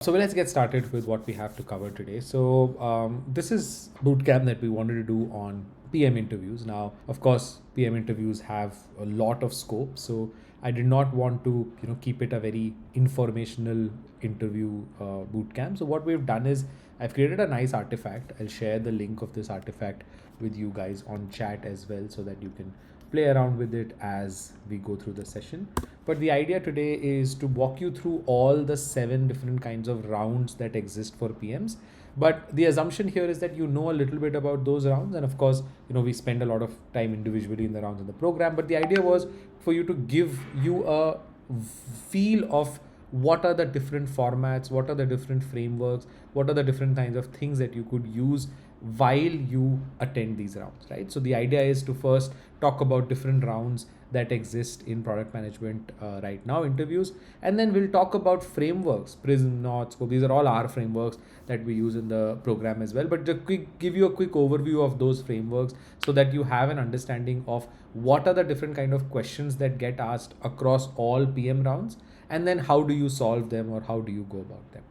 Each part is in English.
So let's get started with what we have to cover today. This is bootcamp that we wanted to do on PM interviews. Now, of course, PM interviews have a lot of scope. So I did not want to, keep it a very informational interview bootcamp. So what we've done is I've created a nice artifact. I'll share the link of this artifact with you guys on chat as well, so that you can play around with it as we go through the session. But the idea today is to walk you through all the 7 different kinds of rounds that exist for PMs. But the assumption here is that you know a little bit about those rounds. And of course, we spend a lot of time individually in the rounds in the program. But the idea was for you to give you a feel of what are the different formats, what are the different frameworks, what are the different kinds of things that you could use while you attend these rounds, right? So the idea is to first talk about different rounds that exist in product management right now, interviews, and then we'll talk about frameworks, Prism, North, Scope. These are all our frameworks that we use in the program as well. But to give you a quick overview of those frameworks so that you have an understanding of what are the different kind of questions that get asked across all PM rounds, and then how do you solve them or how do you go about them.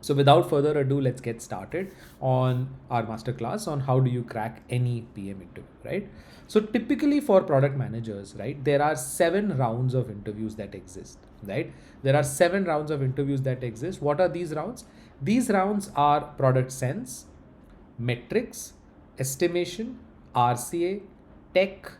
So without further ado, let's get started on our masterclass on how do you crack any PM interview, right? So typically for product managers, right, there are 7 rounds of interviews that exist, right? There are 7 rounds of interviews that exist. What are these rounds? These rounds are product sense, metrics, estimation, RCA, tech,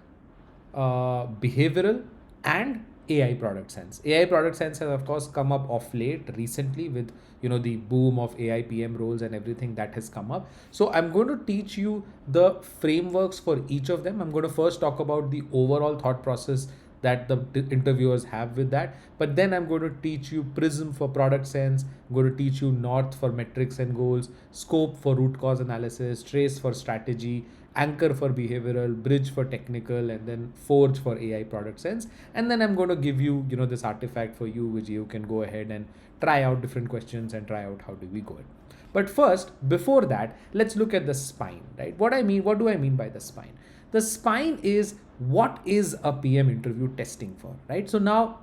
behavioral, and AI product sense. AI product sense has of course come up of late recently with the boom of AI PM roles and everything that has come up. So I'm going to teach you the frameworks for each of them. I'm going to first talk about the overall thought process that the interviewers have with that. But then I'm going to teach you Prism for product sense, I'm going to teach you North for metrics and goals, Scope for root cause analysis, Trace for strategy, Anchor for behavioral, Bridge for technical, and then Forge for AI product sense. And then I'm going to give you, this artifact for you, which you can go ahead and try out different questions and try out how do we go it. But first, before that, let's look at the spine, right? What do I mean by the spine? The spine is what is a PM interview testing for, right? So now,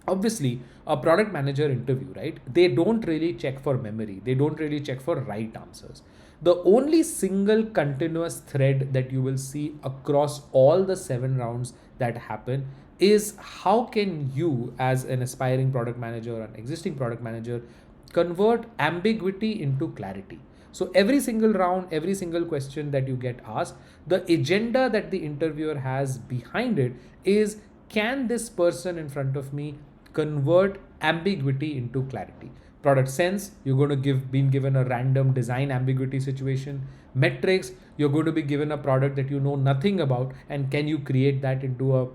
obviously, a product manager interview, right? They don't really check for memory. They don't really check for right answers. The only single continuous thread that you will see across all the 7 rounds that happen is how can you, as an aspiring product manager or an existing product manager, convert ambiguity into clarity. So every single round, every single question that you get asked, the agenda that the interviewer has behind it is, can this person in front of me convert ambiguity into clarity? Product sense, you're going to being given a random design ambiguity situation. Metrics, you're going to be given a product that you know nothing about, and can you create that into a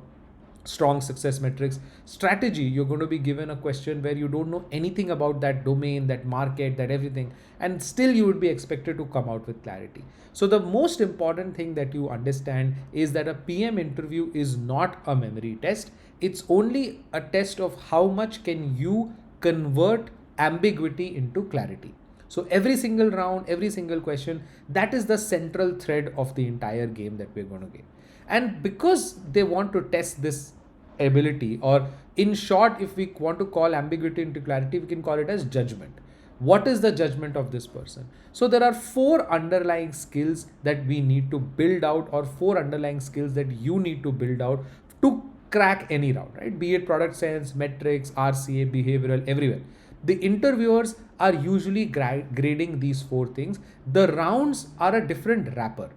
strong success metrics. Strategy, you're going to be given a question where you don't know anything about that domain, that market, that everything, and still you would be expected to come out with clarity. So the most important thing that you understand is that a PM interview is not a memory test. It's only a test of how much can you convert ambiguity into clarity. So every single round, every single question, that is the central thread of the entire game that we're going to game. And because they want to test this ability, or in short, if we want to call ambiguity into clarity, we can call it as judgment. What is the judgment of this person? So there are 4 underlying skills that we need to build out, or 4 underlying skills that you need to build out to crack any round, right? Be it product sense, metrics, RCA, behavioral, everywhere. The interviewers are usually grading these 4 things. The rounds are a different wrapper.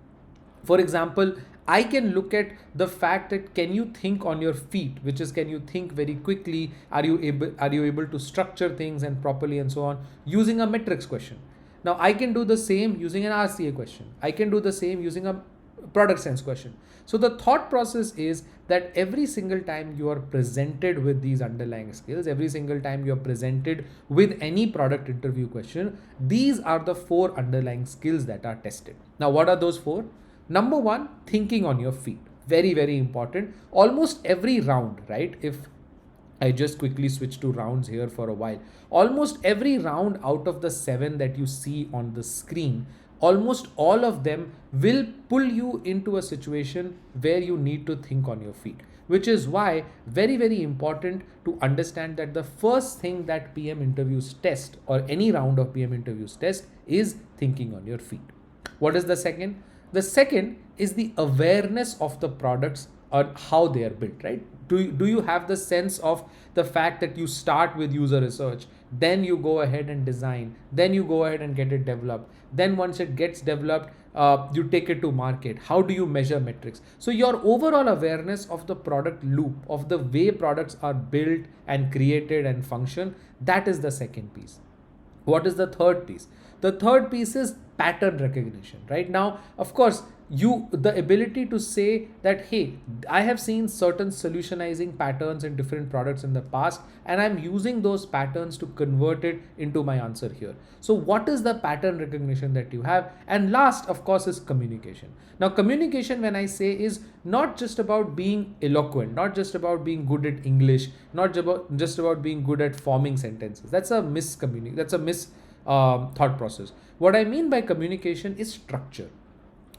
For example, I can look at the fact that can you think on your feet, which is can you think very quickly, are you able to structure things and properly and so on, using a metrics question. Now I can do the same using an RCA question. I can do the same using a product sense question. So the thought process is that every single time you are presented with these underlying skills, every single time you are presented with any product interview question, these are the 4 underlying skills that are tested. Now what are those 4? Number 1, thinking on your feet. Very, very important. Almost every round, right? If I just quickly switch to rounds here for a while, almost every round out of the 7 that you see on the screen, almost all of them will pull you into a situation where you need to think on your feet. which is why very, very important to understand that the first thing that PM interviews test, or any round of PM interviews test, is thinking on your feet. What is the second? The second is the awareness of the products or how they are built, right? Do you have the sense of the fact that you start with user research, then you go ahead and design, then you go ahead and get it developed, then once it gets developed, you take it to market. How do you measure metrics? So your overall awareness of the product loop, of the way products are built and created and function, that is the second piece. What is the third piece? The third piece is pattern recognition. Right now, of course, the ability to say that, hey, I have seen certain solutionizing patterns in different products in the past, and I'm using those patterns to convert it into my answer here. So what is the pattern recognition that you have? And last, of course, is communication. Now, communication, when I say, is not just about being eloquent, not just about being good at English, not just about being good at forming sentences. That's a thought process. What I mean by communication is structure.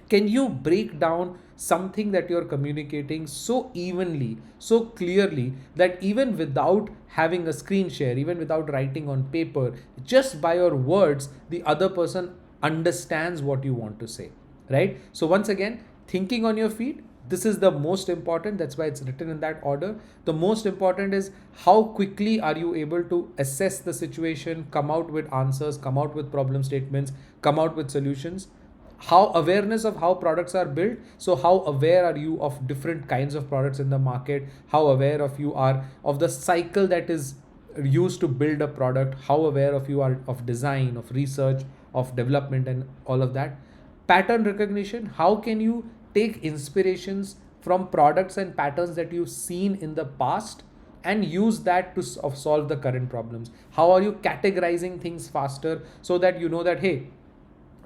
Can you break down something that you're communicating so evenly, so clearly, that even without having a screen share, even without writing on paper, just by your words, the other person understands what you want to say, right? So once again, thinking on your feet, this is the most important. That's why it's written in that order. The most important is how quickly are you able to assess the situation, come out with answers, come out with problem statements, come out with solutions. How awareness of how products are built. So how aware are you of different kinds of products in the market? How aware of you are of the cycle that is used to build a product? How aware of you are of design, of research, of development, and all of that? Pattern recognition. How can you take inspirations from products and patterns that you've seen in the past and use that to solve the current problems? How are you categorizing things faster so that you know that, hey,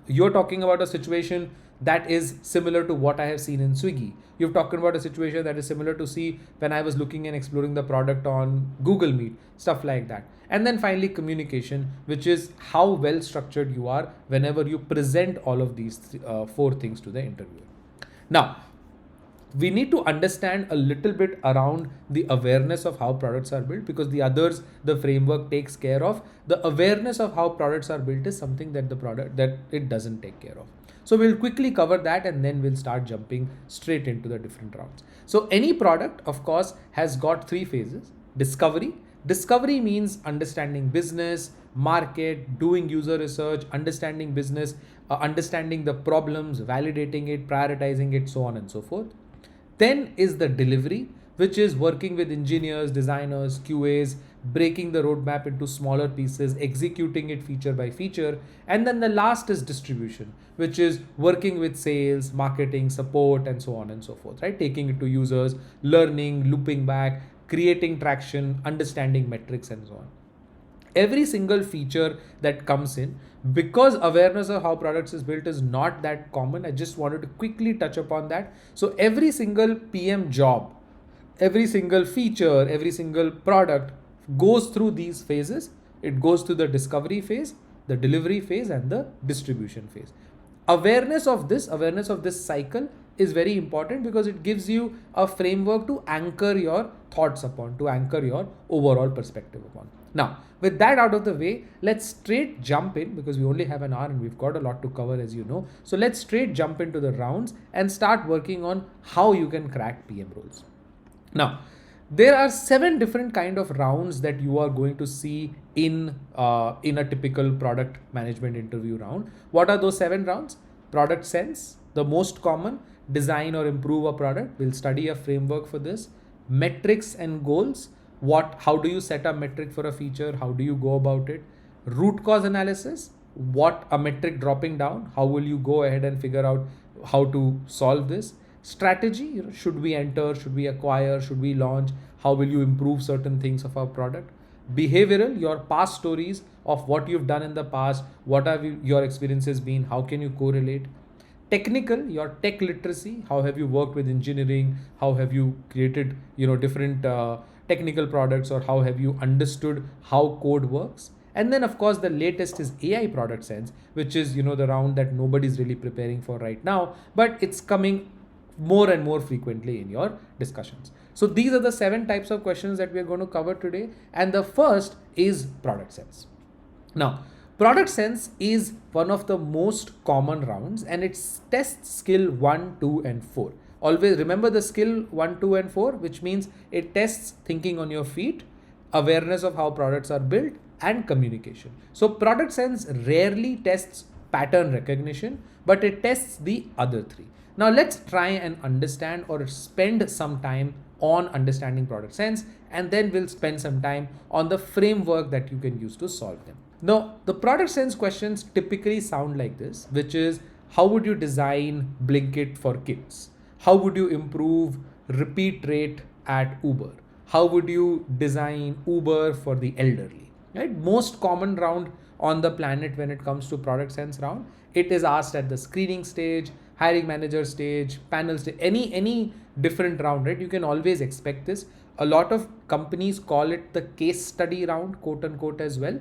you're talking about a situation that is similar to what I have seen in Swiggy. You're talking about a situation that is similar to see when I was looking and exploring the product on Google Meet, stuff like that. And then finally, communication, which is how well structured you are whenever you present all of these four things to the interviewer. Now, we need to understand a little bit around the awareness of how products are built, because the framework takes care of. The awareness of how products are built is something that it doesn't take care of. So we'll quickly cover that, and then we'll start jumping straight into the different rounds. So any product, of course, has got three phases. Discovery. Discovery means understanding business, market, doing user research, understanding business, understanding the problems, validating it, prioritizing it, so on and so forth. Then is the delivery, which is working with engineers, designers, QAs, breaking the roadmap into smaller pieces, executing it feature by feature. And then the last is distribution, which is working with sales, marketing, support, and so on and so forth, right? Taking it to users, learning, looping back, creating traction, understanding metrics, and so on. Every single feature that comes in, because awareness of how products is built is not that common, I just wanted to quickly touch upon that. So every single PM job, every single feature, every single product goes through these phases. It goes through the discovery phase, the delivery phase, and the distribution phase. Awareness of this cycle is very important, because it gives you a framework to anchor your thoughts upon, to anchor your overall perspective upon. Now, with that out of the way, let's straight jump in, because we only have an hour and we've got a lot to cover, as you know. So let's straight jump into the rounds and start working on how you can crack PM roles. Now, there are 7 different kind of rounds that you are going to see in a typical product management interview round. What are those 7 rounds? Product sense, the most common. Design or improve a product. We'll study a framework for this. Metrics and goals. How do you set a metric for a feature? How do you go about it? Root cause analysis. What a metric dropping down? How will you go ahead and figure out how to solve this? Strategy. Should we enter? Should we acquire? Should we launch? How will you improve certain things of our product? Behavioral. Your past stories of what you've done in the past. What have your experiences been? How can you correlate? Technical, your tech literacy. How have you worked with engineering? How have you created different technical products, or how have you understood how code works? And then of course the latest is AI product sense, which is the round that nobody's really preparing for right now, but it's coming more and more frequently in your discussions. So these are the 7 types of questions that we are going to cover today. And the first is product sense. Now, product sense is one of the most common rounds, and it tests skill 1, 2, and 4. Always remember the skill 1, 2, and 4, which means it tests thinking on your feet, awareness of how products are built, and communication. So product sense rarely tests pattern recognition, but it tests the other 3. Now let's try and understand or spend some time on understanding product sense, and then we'll spend some time on the framework that you can use to solve them. Now, the product sense questions typically sound like this, which is, how would you design Blinkit for kids? How would you improve repeat rate at Uber? How would you design Uber for the elderly? Right? Most common round on the planet when it comes to product sense round. It is asked at the screening stage, hiring manager stage, panel stage, any different round, right? You can always expect this. A lot of companies call it the case study round, quote unquote, as well.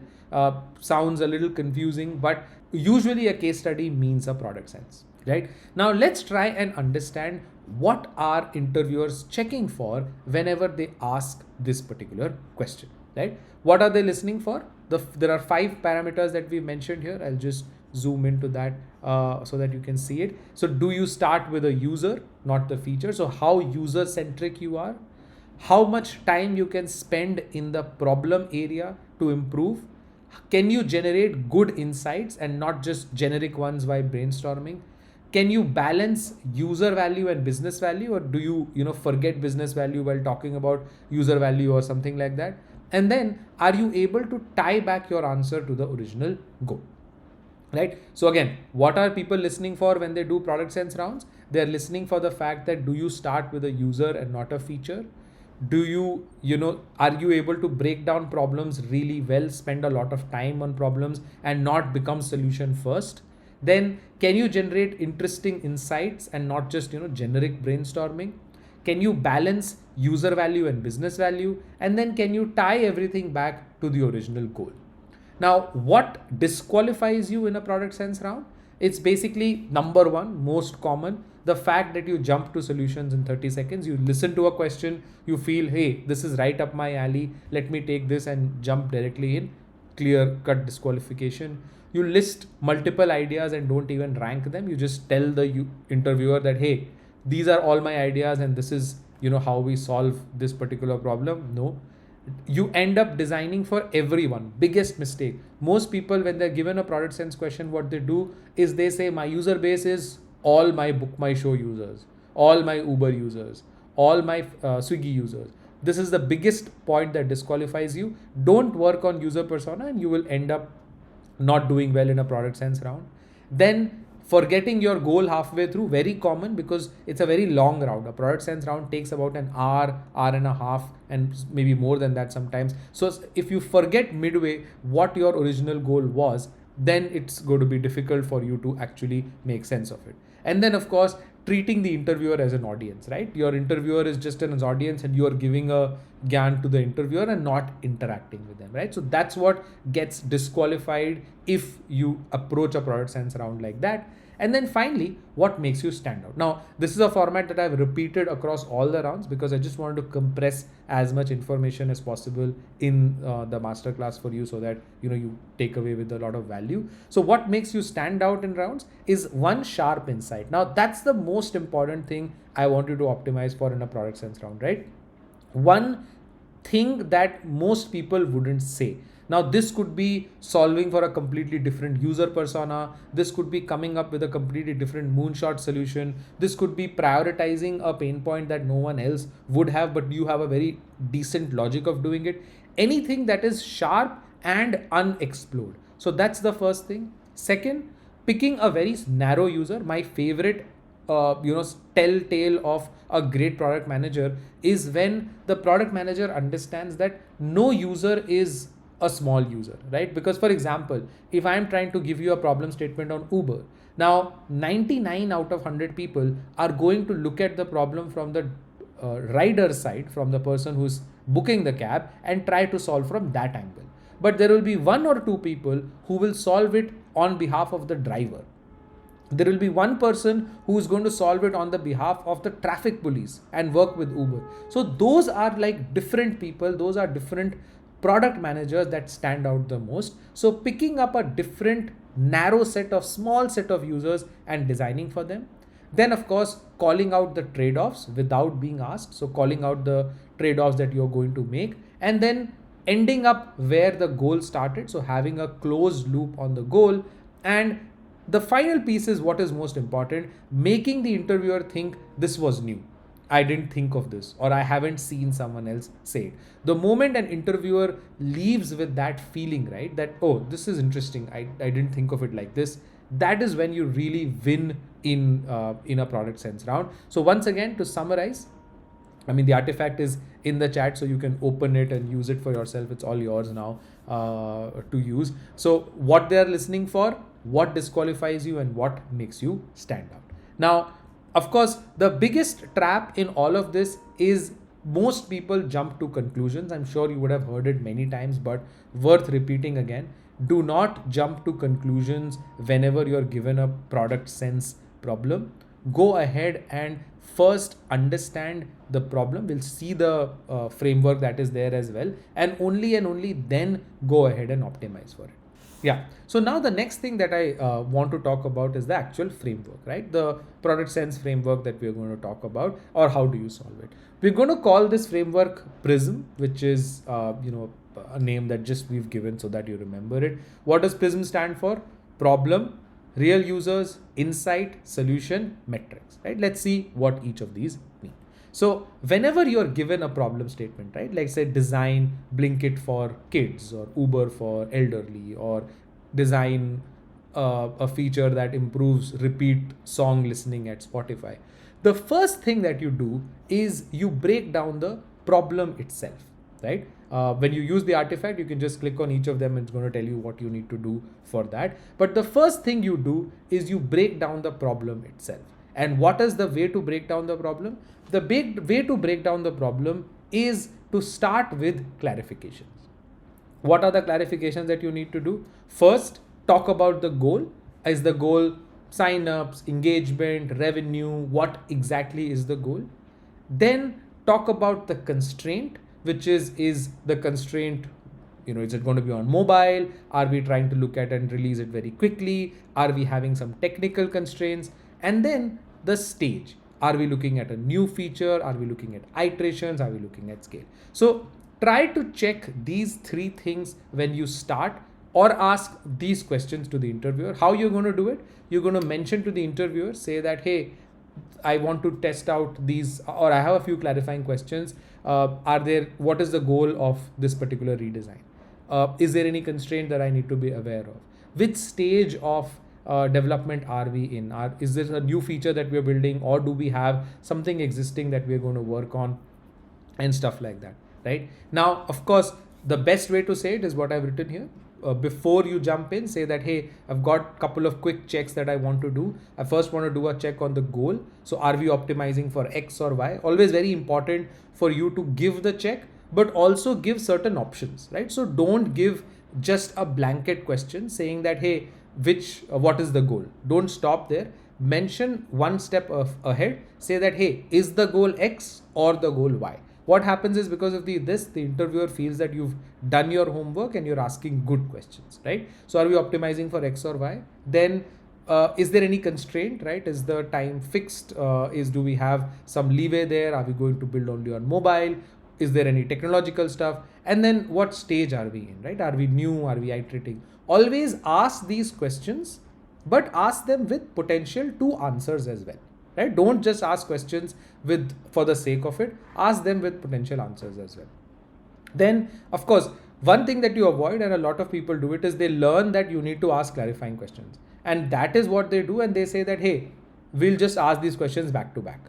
Sounds a little confusing, but usually a case study means a product sense, right? Now let's try and understand what are interviewers checking for whenever they ask this particular question, right? What are they listening for? There are 5 parameters that we mentioned here. I'll just zoom into that so that you can see it. So do you start with a user, not the feature? So how user centric you are, how much time you can spend in the problem area to improve. Can you generate good insights and not just generic ones by brainstorming? Can you balance user value and business value, or do you forget business value while talking about user value or something like that? And then are you able to tie back your answer to the original goal? Right? So again, what are people listening for when they do product sense rounds? They're listening for the fact that, do you start with a user and not a feature? Do are you able to break down problems really well, spend a lot of time on problems and not become solution first? Then can you generate interesting insights and not just generic brainstorming? Can you balance user value and business value? And then can you tie everything back to the original goal? Now, what disqualifies you in a product sense round? It's basically number 1, most common, the fact that you jump to solutions in 30 seconds. You listen to a question, you feel, hey, this is right up my alley, let me take this and jump directly in. Clear cut disqualification. You list multiple ideas and don't even rank them. You just tell the interviewer that, hey, these are all my ideas and this is how we solve this particular problem. No. You end up designing for everyone. Biggest mistake. Most people, when they're given a product sense question, what they do is they say, my user base is all my Book My Show users, all my Uber users, all my Swiggy users. This is the biggest point that disqualifies you. Don't work on user persona and you will end up not doing well in a product sense round. Then forgetting your goal halfway through, very common because it's a very long round. A product sense round takes about an hour and a half, and maybe more than that sometimes. So if you forget midway what your original goal was, then it's going to be difficult for you to actually make sense of it. And then of course, treating the interviewer as an audience, right? Your interviewer is just an audience and you are giving a gyan to the interviewer and not interacting with them, right? So that's what gets disqualified if you approach a product sense round like that. And then finally, what makes you stand out? Now, this is a format that I've repeated across all the rounds because I just wanted to compress as much information as possible in the masterclass for you so that you take away with a lot of value. So what makes you stand out in rounds is one sharp insight. Now, that's the most important thing I want you to optimize for in a product sense round, right? One thing that most people wouldn't say. Now, this could be solving for a completely different user persona. This could be coming up with a completely different moonshot solution. This could be prioritizing a pain point that no one else would have, but you have a very decent logic of doing it. Anything that is sharp and unexplored. So that's the first thing. Second, picking a very narrow user. My favorite telltale of a great product manager is when the product manager understands that no user is a small user, right? Because for example, if I'm trying to give you a problem statement on Uber, now 99 out of 100 people are going to look at the problem from the rider side, from the person who's booking the cab, and try to solve from that angle. But there will be 1 or 2 people who will solve it on behalf of the driver. There will be one person who is going to solve it on the behalf of the traffic police and work with Uber. So those are like different people, those are different product managers that stand out the most. So picking up a different narrow set of small set of users and designing for them. Then of course calling out the trade-offs without being asked. So calling out the trade-offs that you're going to make, and then ending up where the goal started. So having a closed loop on the goal. And the final piece is what is most important, making the interviewer think this was new. I didn't think of this, or I haven't seen someone else say it. The moment an interviewer leaves with that feeling, right, that, oh, this is interesting, I didn't think of it like this, that is when you really win in a product sense round. So once again, to summarize, I mean, the artifact is in the chat, so you can open it and use it for yourself. It's all yours now to use. So what they're listening for, what disqualifies you, and what makes you stand out. Now, of course, the biggest trap in all of this is most people jump to conclusions. I'm sure you would have heard it many times, but worth repeating again. Do not jump to conclusions whenever you're given a product sense problem. Go ahead and first understand the problem. We'll see the framework that is there as well, and only then go ahead and optimize for it. Yeah. So now the next thing that I want to talk about is the actual framework, right? The product sense framework that we're going to talk about, or how do you solve it? We're going to call this framework Prism, which is, a name that just we've given so that you remember it. What does Prism stand for? Problem, real users, insight, solution, metrics, right? Let's see what each of these mean. So whenever you're given a problem statement, right, like say design Blinkit for kids, or Uber for elderly, or design a feature that improves repeat song listening at Spotify, the first thing that you do is you break down the problem itself, right? When you use the artifact, you can just click on each of them and it's going to tell you what you need to do for that. But the first thing you do is you break down the problem itself. And what is the way to break down the problem? The big way to break down the problem is to start with clarifications. What are the clarifications that you need to do? First, talk about the goal. Is the goal signups, engagement, revenue? What exactly is the goal? Then talk about the constraint, which is the constraint, is it going to be on mobile? Are we trying to look at and release it very quickly? Are we having some technical constraints? And then the stage. Are we looking at a new feature? Are we looking at iterations? Are we looking at scale? So try to check these three things when you start, or ask these questions to the interviewer. How you're going to do it? You're going to mention to the interviewer, say that, hey, I want to test out these, or I have a few clarifying questions. What is the goal of this particular redesign? Is there any constraint that I need to be aware of? Which stage of development are we in? Is this a new feature that we're building, or do we have something existing that we're going to work on, and stuff like that, right? Now, of course, the best way to say it is what I've written here. Before you jump in, say that, hey, I've got a couple of quick checks that I want to do. I first want to do a check on the goal. So are we optimizing for X or Y? Always very important for you to give the check, but also give certain options, right? So don't give just a blanket question saying that, hey, what is the goal? Don't stop there. Mention one step ahead. Say that, hey, is the goal X or the goal Y? What happens is, because of the interviewer feels that you've done your homework and you're asking good questions, right? So are we optimizing for X or Y? Then is there any constraint, right? Is the time fixed? Do we have some leeway there? Are we going to build only on mobile? Is there any technological stuff? And then what stage are we in, right? Are we new? Are we iterating? Always ask these questions, but ask them with potential to answers as well. Right? Don't just ask questions for the sake of it. Ask them with potential answers as well. Then, of course, one thing that you avoid, and a lot of people do it, is they learn that you need to ask clarifying questions. And that is what they do. And they say that, hey, we'll just ask these questions back to back,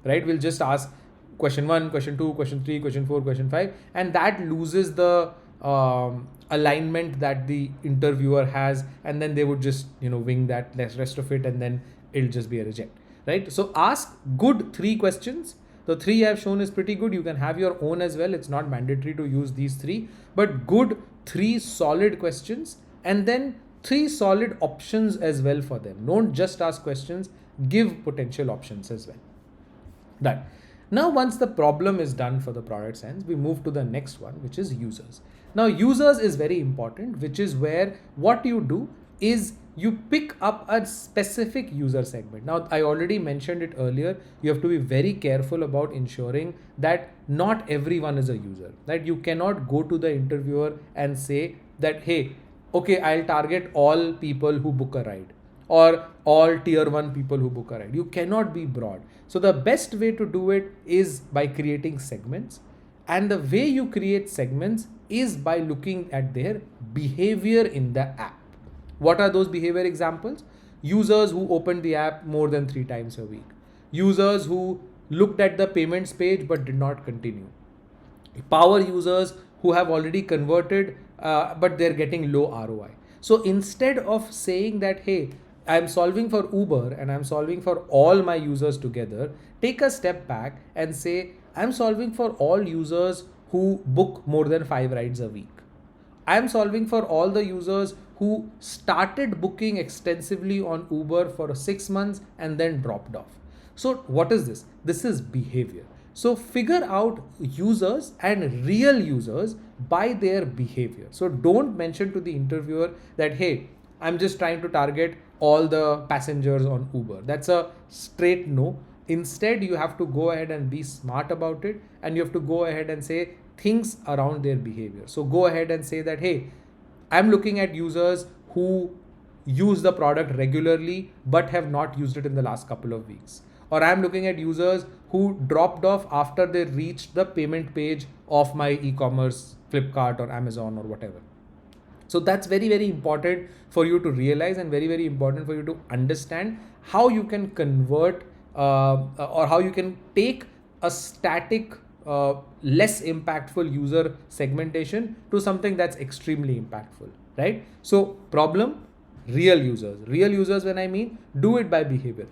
right? We'll just ask question 1, question 2, question 3, question 4, question 5. And that loses the alignment that the interviewer has. And then they would just, wing that rest of it, and then it'll just be a reject. Right? So ask good 3 questions. The 3 I've shown is pretty good. You can have your own as well. It's not mandatory to use these 3, but good 3 solid questions, and then three solid options as well for them. Don't just ask questions, give potential options as well. Done. Now, once the problem is done for the product sense, we move to the next one, which is users. Now, users is very important, which is where what you do is you pick up a specific user segment. Now, I already mentioned it earlier. You have to be very careful about ensuring that not everyone is a user. That you cannot go to the interviewer and say that, hey, okay, I'll target all people who book a ride or all tier 1 people who book a ride. You cannot be broad. So the best way to do it is by creating segments. And the way you create segments is by looking at their behavior in the app. What are those behavior examples? Users who opened the app more than 3 times a week. Users who looked at the payments page but did not continue. Power users who have already converted but they're getting low ROI. So instead of saying that, hey, I'm solving for Uber and I'm solving for all my users together, take a step back and say, I'm solving for all users who book more than 5 rides a week. I'm solving for all the users who started booking extensively on Uber for 6 months and then dropped off. So what is this? This is behavior. So figure out users and real users by their behavior. So don't mention to the interviewer that, hey, I'm just trying to target all the passengers on Uber. That's a straight no. Instead, you have to go ahead and be smart about it, and you have to go ahead and say things around their behavior. So go ahead and say that, hey, I'm looking at users who use the product regularly but have not used it in the last couple of weeks. Or I'm looking at users who dropped off after they reached the payment page of my e-commerce, Flipkart or Amazon or whatever. So that's very, very important for you to realize and very, very important for you to understand how you can convert or how you can take a static, less impactful user segmentation to something that's extremely impactful, right? So problem, real users when I mean, do it by behavior.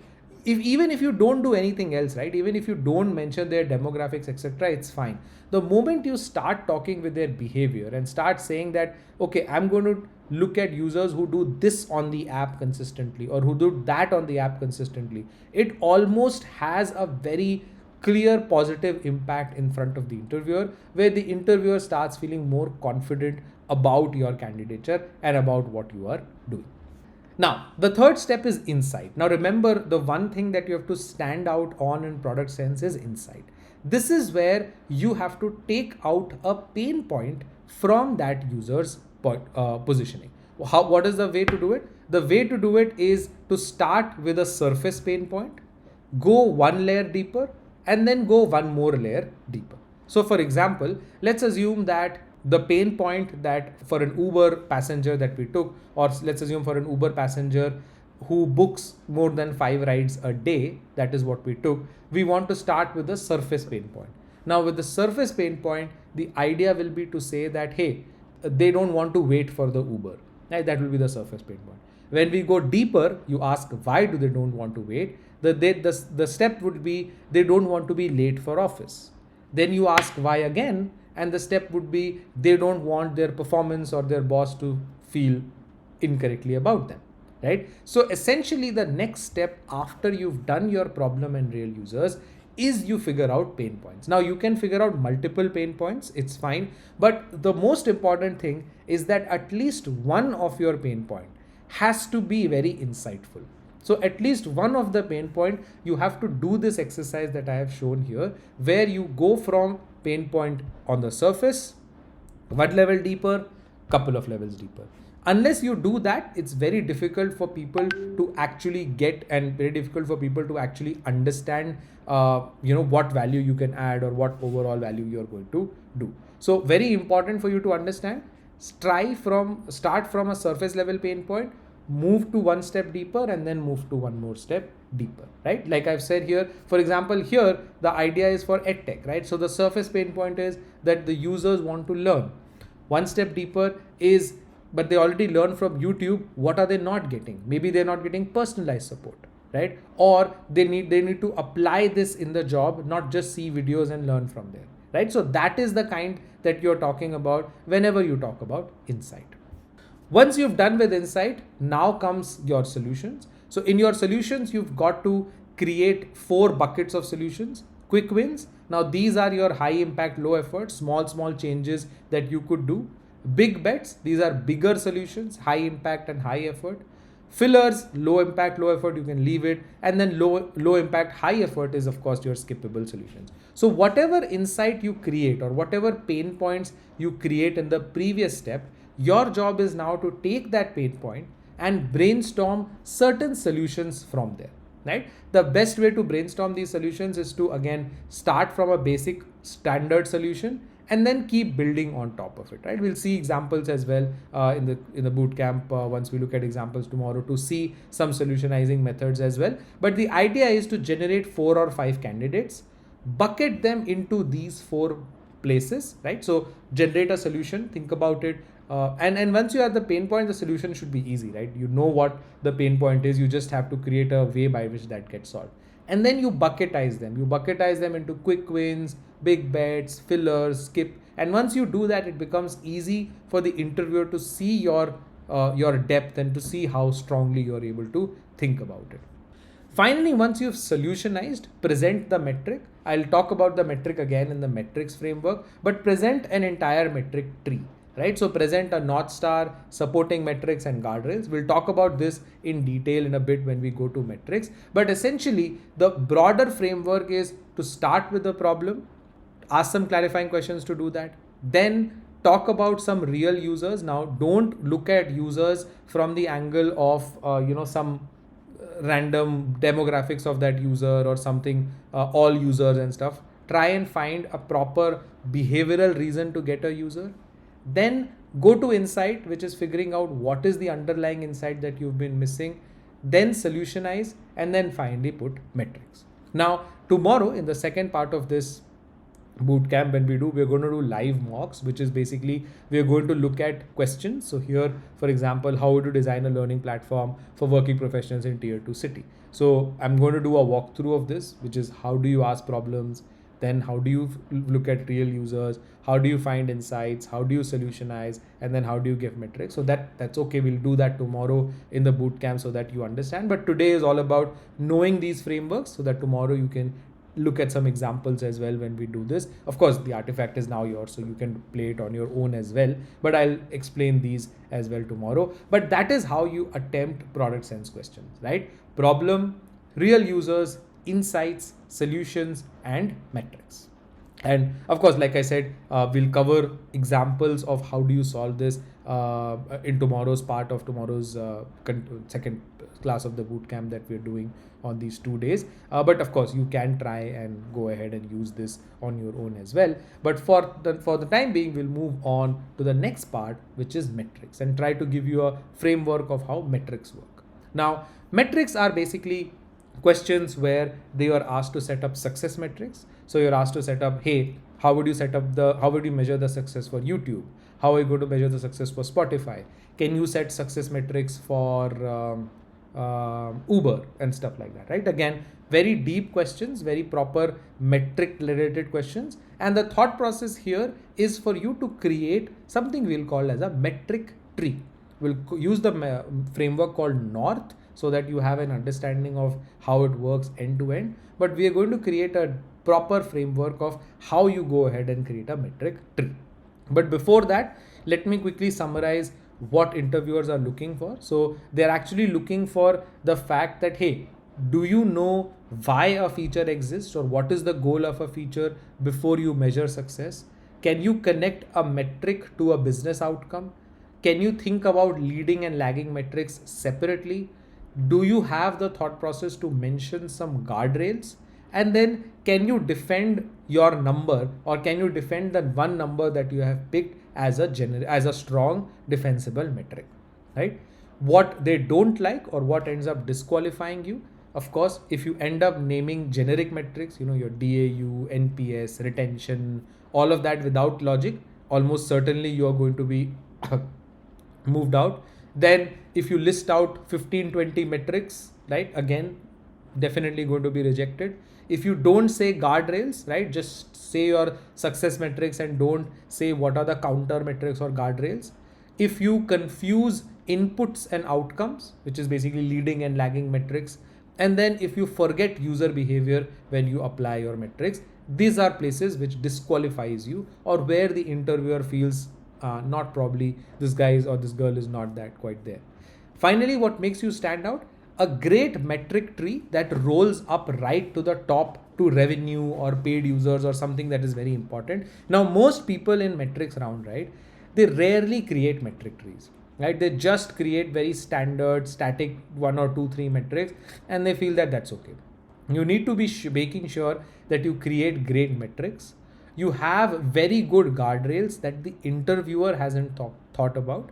Even if you don't do anything else, right? Even if you don't mention their demographics, etc., it's fine. The moment you start talking with their behavior and start saying that, okay, I'm going to look at users who do this on the app consistently or who do that on the app consistently, it almost has a very clear positive impact in front of the interviewer, where the interviewer starts feeling more confident about your candidature and about what you are doing. Now, the third step is insight. Now, remember, the one thing that you have to stand out on in product sense is insight. This is where you have to take out a pain point from that user's positioning. What is the way to do it? The way to do it is to start with a surface pain point, go one layer deeper, and then go one more layer deeper. So, for example, let's assume that the pain point that for an Uber passenger that we took, or let's assume for an Uber passenger who books more than 5 rides a day, that is what we took, we want to start with the surface pain point. Now with the surface pain point, the idea will be to say that, hey, they don't want to wait for the Uber. Right? That will be the surface pain point. When we go deeper, you ask why do they don't want to wait? The step would be they don't want to be late for office. Then you ask why again, and the step would be they don't want their performance or their boss to feel incorrectly about them, right? So essentially the next step after you've done your problem and real users is you figure out pain points. Now you can figure out multiple pain points, it's fine. But the most important thing is that at least one of your pain point has to be very insightful. So at least one of the pain point, you have to do this exercise that I have shown here, where you go from pain point on the surface, one level deeper, couple of levels deeper. Unless you do that, it's very difficult for people to actually get and very difficult for people to actually understand, what value you can add or what overall value you're going to do. So very important for you to understand, start from a surface level pain point, move to one step deeper and then move to one more step deeper, right? Like I've said here, for example, here, the idea is for EdTech, right? So the surface pain point is that the users want to learn. One step deeper is, but they already learn from YouTube. What are they not getting? Maybe they're not getting personalized support, right? Or they need to apply this in the job, not just see videos and learn from there, right? So that is the kind that you're talking about whenever you talk about insight. Once you've done with insight, now comes your solutions. So in your solutions, you've got to create 4 buckets of solutions. Quick wins. Now these are your high impact, low effort, small changes that you could do. Big bets. These are bigger solutions, high impact and high effort. Fillers, low impact, low effort, you can leave it. And then low impact, high effort is of course your skippable solutions. So whatever insight you create or whatever pain points you create in the previous step, your job is now to take that pain point and brainstorm certain solutions from there, right? The best way to brainstorm these solutions is to again start from a basic standard solution and then keep building on top of it, right? We'll see examples as well in the boot camp once we look at examples tomorrow to see some solutionizing methods as well. But the idea is to generate 4 or 5 candidates, bucket them into these 4 places, right? So generate a solution, think about it, and once you have the pain point, the solution should be easy, right? You know what the pain point is, you just have to create a way by which that gets solved. And then you bucketize them. You bucketize them into quick wins, big bets, fillers, skip. And once you do that, it becomes easy for the interviewer to see your depth and to see how strongly you're able to think about it. Finally, once you've solutionized, present the metric. I'll talk about the metric again in the metrics framework, but present an entire metric tree, right? So present a North Star, supporting metrics and guardrails. We'll talk about this in detail in a bit when we go to metrics. But essentially, the broader framework is to start with the problem, ask some clarifying questions to do that, then talk about some real users. Now, don't look at users from the angle of, some random demographics of that user or something, all users and stuff. Try and find a proper behavioral reason to get a user. Then go to insight, which is figuring out what is the underlying insight that you've been missing. Then solutionize, and then finally put metrics. Now, tomorrow in the second part of this bootcamp, we're going to do live mocks, which is basically we're going to look at questions. So here, for example, how would you design a learning platform for working professionals in tier 2 city? So I'm going to do a walkthrough of this, which is how do you ask problems, then how do you look at real users, how do you find insights, how do you solutionize, and then how do you give metrics. So that's okay, we'll do that tomorrow in the bootcamp so that you understand. But today is all about knowing these frameworks so that tomorrow you can look at some examples as well when we do this. Of course, the artifact is now yours, so you can play it on your own as well, but I'll explain these as well tomorrow. But that is how you attempt product sense questions, right? Problem, real users, insights, solutions, and metrics. And of course, like I said, we'll cover examples of how do you solve this in tomorrow's part of tomorrow's second class of the bootcamp that we're doing on these 2 days. But of course, you can try and go ahead and use this on your own as well. But for the time being, we'll move on to the next part, which is metrics, and try to give you a framework of how metrics work. Now, metrics are basically questions where they are asked to set up success metrics. So you're asked to set up, hey, how would you measure the success for YouTube? How are you going to measure the success for Spotify? Can you set success metrics for Uber and stuff like that, right? Again, very deep questions, very proper metric related questions. And the thought process here is for you to create something we'll call as a metric tree. We'll use the framework called North so that you have an understanding of how it works end to end. But we are going to create a proper framework of how you go ahead and create a metric tree. But before that, let me quickly summarize what interviewers are looking for. So they're actually looking for the fact that, hey, do you know why a feature exists or what is the goal of a feature before you measure success? Can you connect a metric to a business outcome? Can you think about leading and lagging metrics separately? Do you have the thought process to mention some guardrails? And then can you defend your number, or can you defend the one number that you have picked as a strong defensible metric, right? What they don't like or what ends up disqualifying you, of course, if you end up naming generic metrics, your DAU, NPS, retention, all of that without logic, almost certainly you are going to be moved out. Then if you list out 15-20 metrics, right, again, definitely going to be rejected. If you don't say guardrails, right, just say your success metrics and don't say what are the counter metrics or guardrails. if you confuse inputs and outcomes, which is basically leading and lagging metrics, and then if you forget user behavior when you apply your metrics, these are places which disqualifies you, or where the interviewer feels not probably this guy is or this girl is not that quite there. Finally, what makes you stand out? A great metric tree that rolls up right to the top to revenue or paid users or something that is very important. Now, most people in metrics round, right, they rarely create metric trees, right? They just create very standard, static 1 or 2, 3 metrics, and they feel that that's okay. You need to be making sure that you create great metrics. You have very good guardrails that the interviewer hasn't thought about.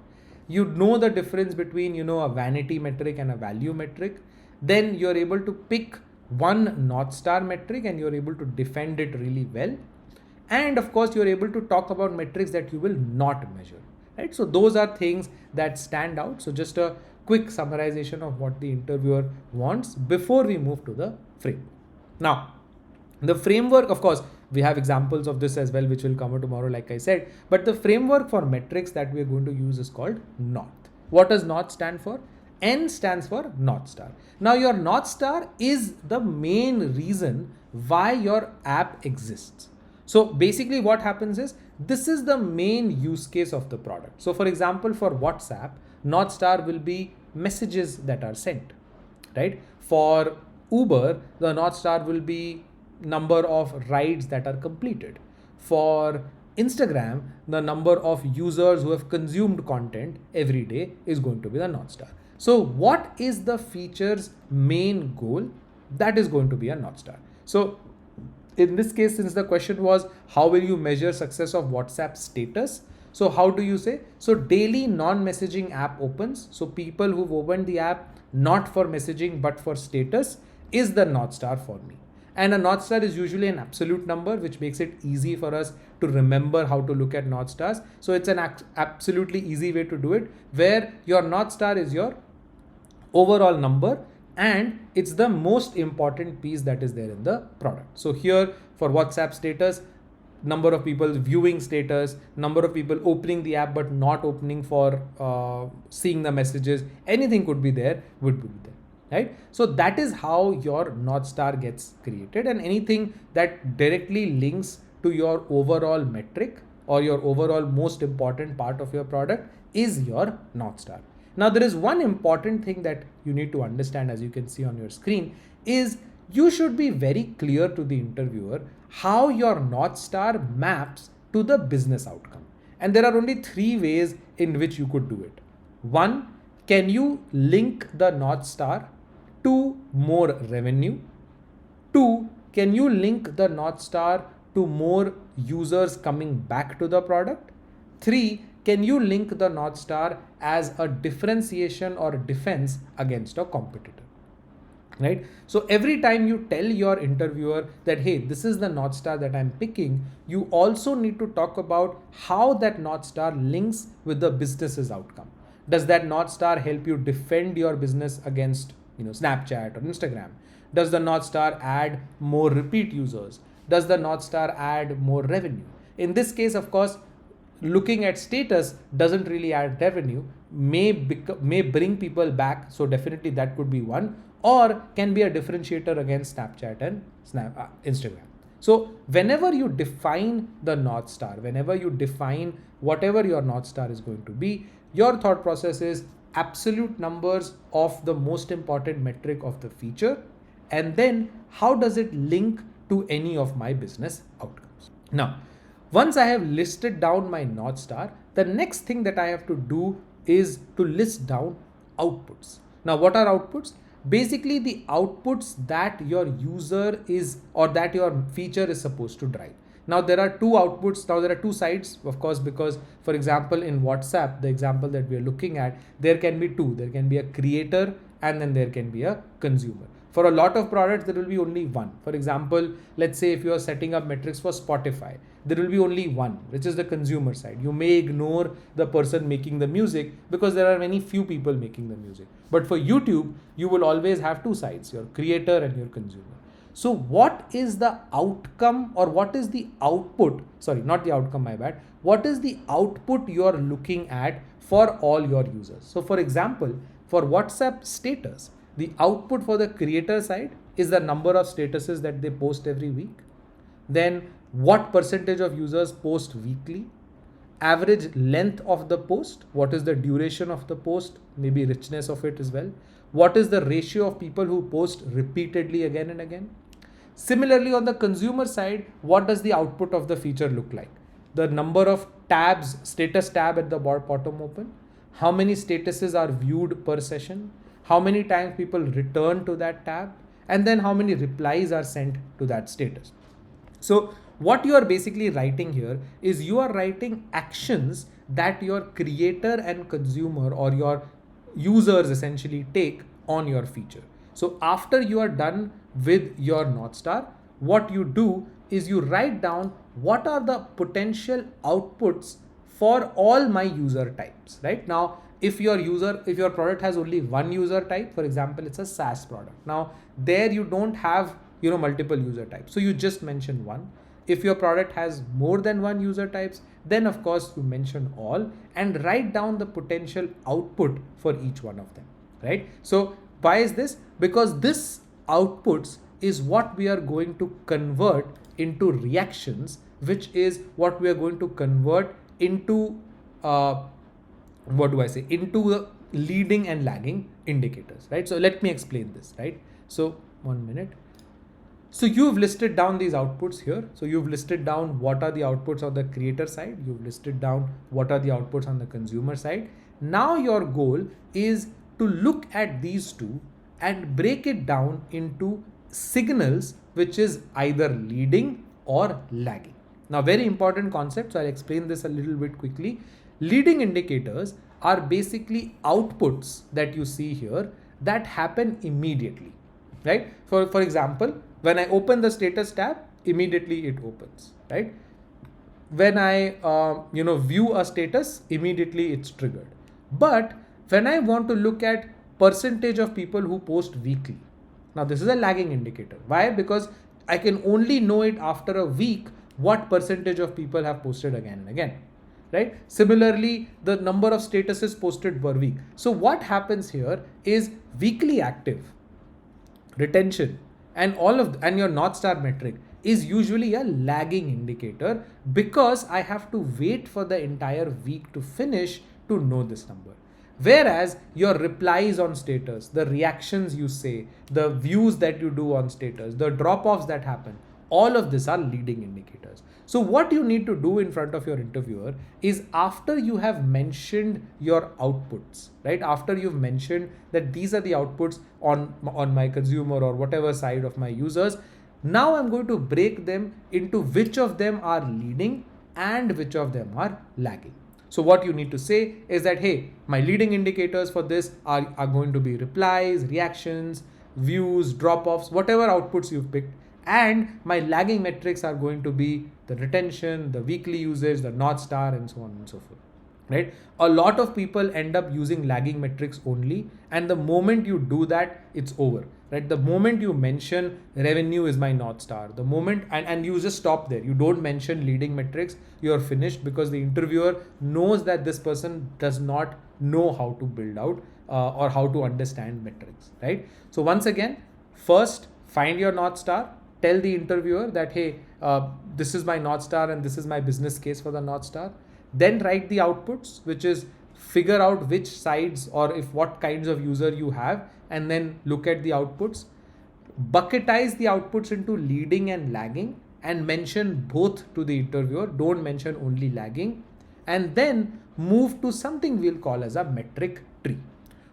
You know the difference between, a vanity metric and a value metric. Then you're able to pick one North Star metric and you're able to defend it really well. And of course, you're able to talk about metrics that you will not measure, right? So those are things that stand out. So just a quick summarization of what the interviewer wants before we move to the framework. Now, the framework, of course, we have examples of this as well, which will come tomorrow, like I said. But the framework for metrics that we are going to use is called North. What does North stand for? N stands for North Star. Now, your North Star is the main reason why your app exists. So basically what happens is, this is the main use case of the product. So for example, for WhatsApp, North Star will be messages that are sent, right? For Uber, the North Star will be number of rides that are completed. For Instagram, the number of users who have consumed content every day is going to be the North Star. So what is the feature's main goal? That is going to be a North Star. So in this case, since the question was, how will you measure success of WhatsApp status? So how do you say? So daily non-messaging app opens. So people who've opened the app not for messaging but for status is the North Star for me. And a North Star is usually an absolute number, which makes it easy for us to remember how to look at North Stars. So it's an absolutely easy way to do it, where your North Star is your overall number, and it's the most important piece that is there in the product. So here for WhatsApp status, number of people viewing status, number of people opening the app but not opening for seeing the messages, anything could be there, would be there, right? So that is how your North Star gets created, and anything that directly links to your overall metric or your overall most important part of your product is your North Star. Now, there is one important thing that you need to understand, as you can see on your screen, is you should be very clear to the interviewer how your North Star maps to the business outcome. And there are only 3 ways in which you could do it. 1, can you link the North Star to more revenue? 2, can you link the North Star to more users coming back to the product? 3, can you link the North Star as a differentiation or defense against a competitor, right? So every time you tell your interviewer that, hey, this is the North Star that I'm picking, you also need to talk about how that North Star links with the business's outcome. Does that North Star help you defend your business against, Snapchat or Instagram? Does the North Star add more repeat users? Does the North Star add more revenue? In this case, of course, looking at status doesn't really add revenue, may bring people back. So definitely that could be one, or can be a differentiator against Snapchat and Instagram. So whenever you define the North Star, whenever you define whatever your North Star is going to be, your thought process is absolute numbers of the most important metric of the feature, and then how does it link to any of my business outcomes. Now, once I have listed down my North Star, the next thing that I have to do is to list down outputs. Now, what are outputs? Basically, the outputs that your user is, or that your feature is supposed to drive. Now, there are 2 outputs. Now, there are 2 sides, of course, because, for example, in WhatsApp, the example that we are looking at, there can be 2. There can be a creator and then there can be a consumer. For a lot of products, there will be only one. For example, let's say if you are setting up metrics for Spotify, there will be only one, which is the consumer side. You may ignore the person making the music because there are many few people making the music. But for YouTube, you will always have 2 sides, your creator and your consumer. So what is the outcome, or what is the output? Sorry, not the outcome, my bad. What is the output you are looking at for all your users? So for example, for WhatsApp status, the output for the creator side is the number of statuses that they post every week. Then what percentage of users post weekly, average length of the post, what is the duration of the post, maybe richness of it as well, what is the ratio of people who post repeatedly again and again. Similarly, on the consumer side, what does the output of the feature look like? The number of tabs, status tab at the bottom open, how many statuses are viewed per session, how many times people return to that tab, and then how many replies are sent to that status. So what you are basically writing here is you are writing actions that your creator and consumer, or your users essentially, take on your feature. So after you are done with your North Star, what you do is you write down what are the potential outputs for all my user types, right? Now, if your product has only one user type, for example, it's a SaaS product. Now, there you don't have, multiple user types. So you just mention one. If your product has more than one user types, then of course you mention all and write down the potential output for each one of them, right? So why is this? Because this outputs is what we are going to convert into reactions, which is what we are going to convert into into the leading and lagging indicators, right? So let me explain this, right? So 1 minute. So you've listed down these outputs here. So you've listed down what are the outputs on the creator side. You've listed down what are the outputs on the consumer side. Now your goal is to look at these two and break it down into signals, which is either leading or lagging. Now, very important concept. So I'll explain this a little bit quickly. Leading indicators are basically outputs that you see here that happen immediately, right? For example, when I open the status tab, immediately it opens, right? When I view a status, immediately it's triggered. But when I want to look at percentage of people who post weekly, now this is a lagging indicator. Why? Because I can only know it after a week what percentage of people have posted again and again, right? Similarly, the number of statuses posted per week. So what happens here is weekly active, retention, and and your North Star metric is usually a lagging indicator, because I have to wait for the entire week to finish to know this number. Whereas your replies on status, the reactions you say, the views that you do on status, the drop-offs that happen, all of this are leading indicators. So what you need to do in front of your interviewer is, after you have mentioned your outputs, right? After you've mentioned that these are the outputs on my consumer or whatever side of my users, now I'm going to break them into which of them are leading and which of them are lagging. So what you need to say is that, hey, my leading indicators for this are going to be replies, reactions, views, drop-offs, whatever outputs you've picked. And my lagging metrics are going to be the retention, the weekly usage, the North Star, and so on and so forth, right? A lot of people end up using lagging metrics only. And the moment you do that, it's over, right? The moment you mention revenue is my North Star, the moment, and you just stop there, you don't mention leading metrics, you're finished, because the interviewer knows that this person does not know how to build out or how to understand metrics, right? So once again, first find your North Star, tell the interviewer that, hey, this is my North Star and this is my business case for the North Star. Then write the outputs, which is figure out which sides or what kinds of user you have, and then look at the outputs. Bucketize the outputs into leading and lagging and mention both to the interviewer. Don't mention only lagging. And then move to something we'll call as a metric tree.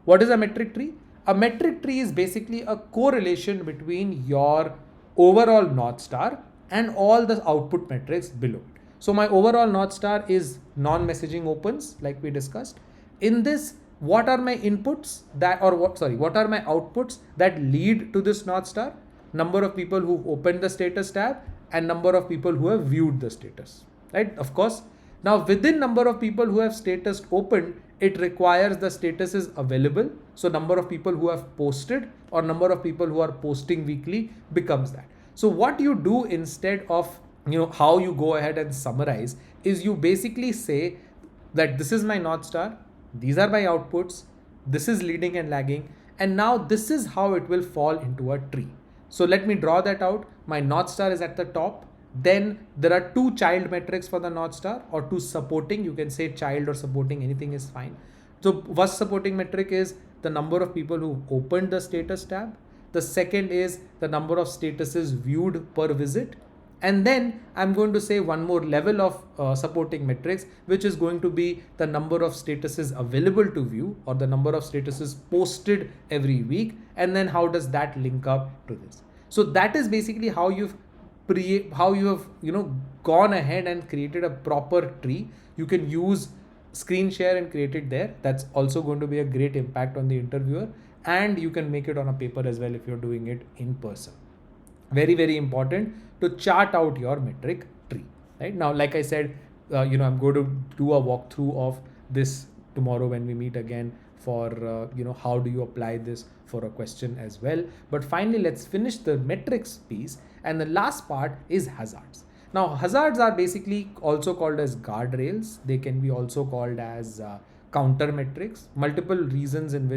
What is a metric tree? A metric tree is basically a correlation between your overall North Star and all the output metrics below it. So my overall North Star is non-messaging opens, like we discussed. In this, what are my inputs what are my outputs that lead to this North Star? Number of people who've opened the status tab and number of people who have viewed the status, right? Of course, Now within number of people who have status opened, it requires the status is available. So number of people who have posted or number of people who are posting weekly becomes that. So what you do instead of, how you go ahead and summarize is you basically say that this is my North Star, these are my outputs, this is leading and lagging, and now this is how it will fall into a tree. So let me draw that out. My North Star is at the top. Then there are two child metrics for the North Star, or two supporting. You can say child or supporting, anything is fine. So first supporting metric is the number of people who opened the status tab. The second is the number of statuses viewed per visit. And then I'm going to say one more level of supporting metrics, which is going to be the number of statuses available to view or the number of statuses posted every week. And then how does that link up to this? So that is basically how you have gone ahead and created a proper tree. You can use screen share and create it there. That's also going to be a great impact on the interviewer, and you can make it on a paper as well if you're doing it in person. Very, very important to chart out your metric tree. Right now, like I said, I'm going to do a walkthrough of this tomorrow when we meet again for how do you apply this for a question as well. But finally, let's finish the metrics piece, and the last part is hazards. Now hazards are basically also called as guardrails. They can be also called as counter metrics, multiple ways in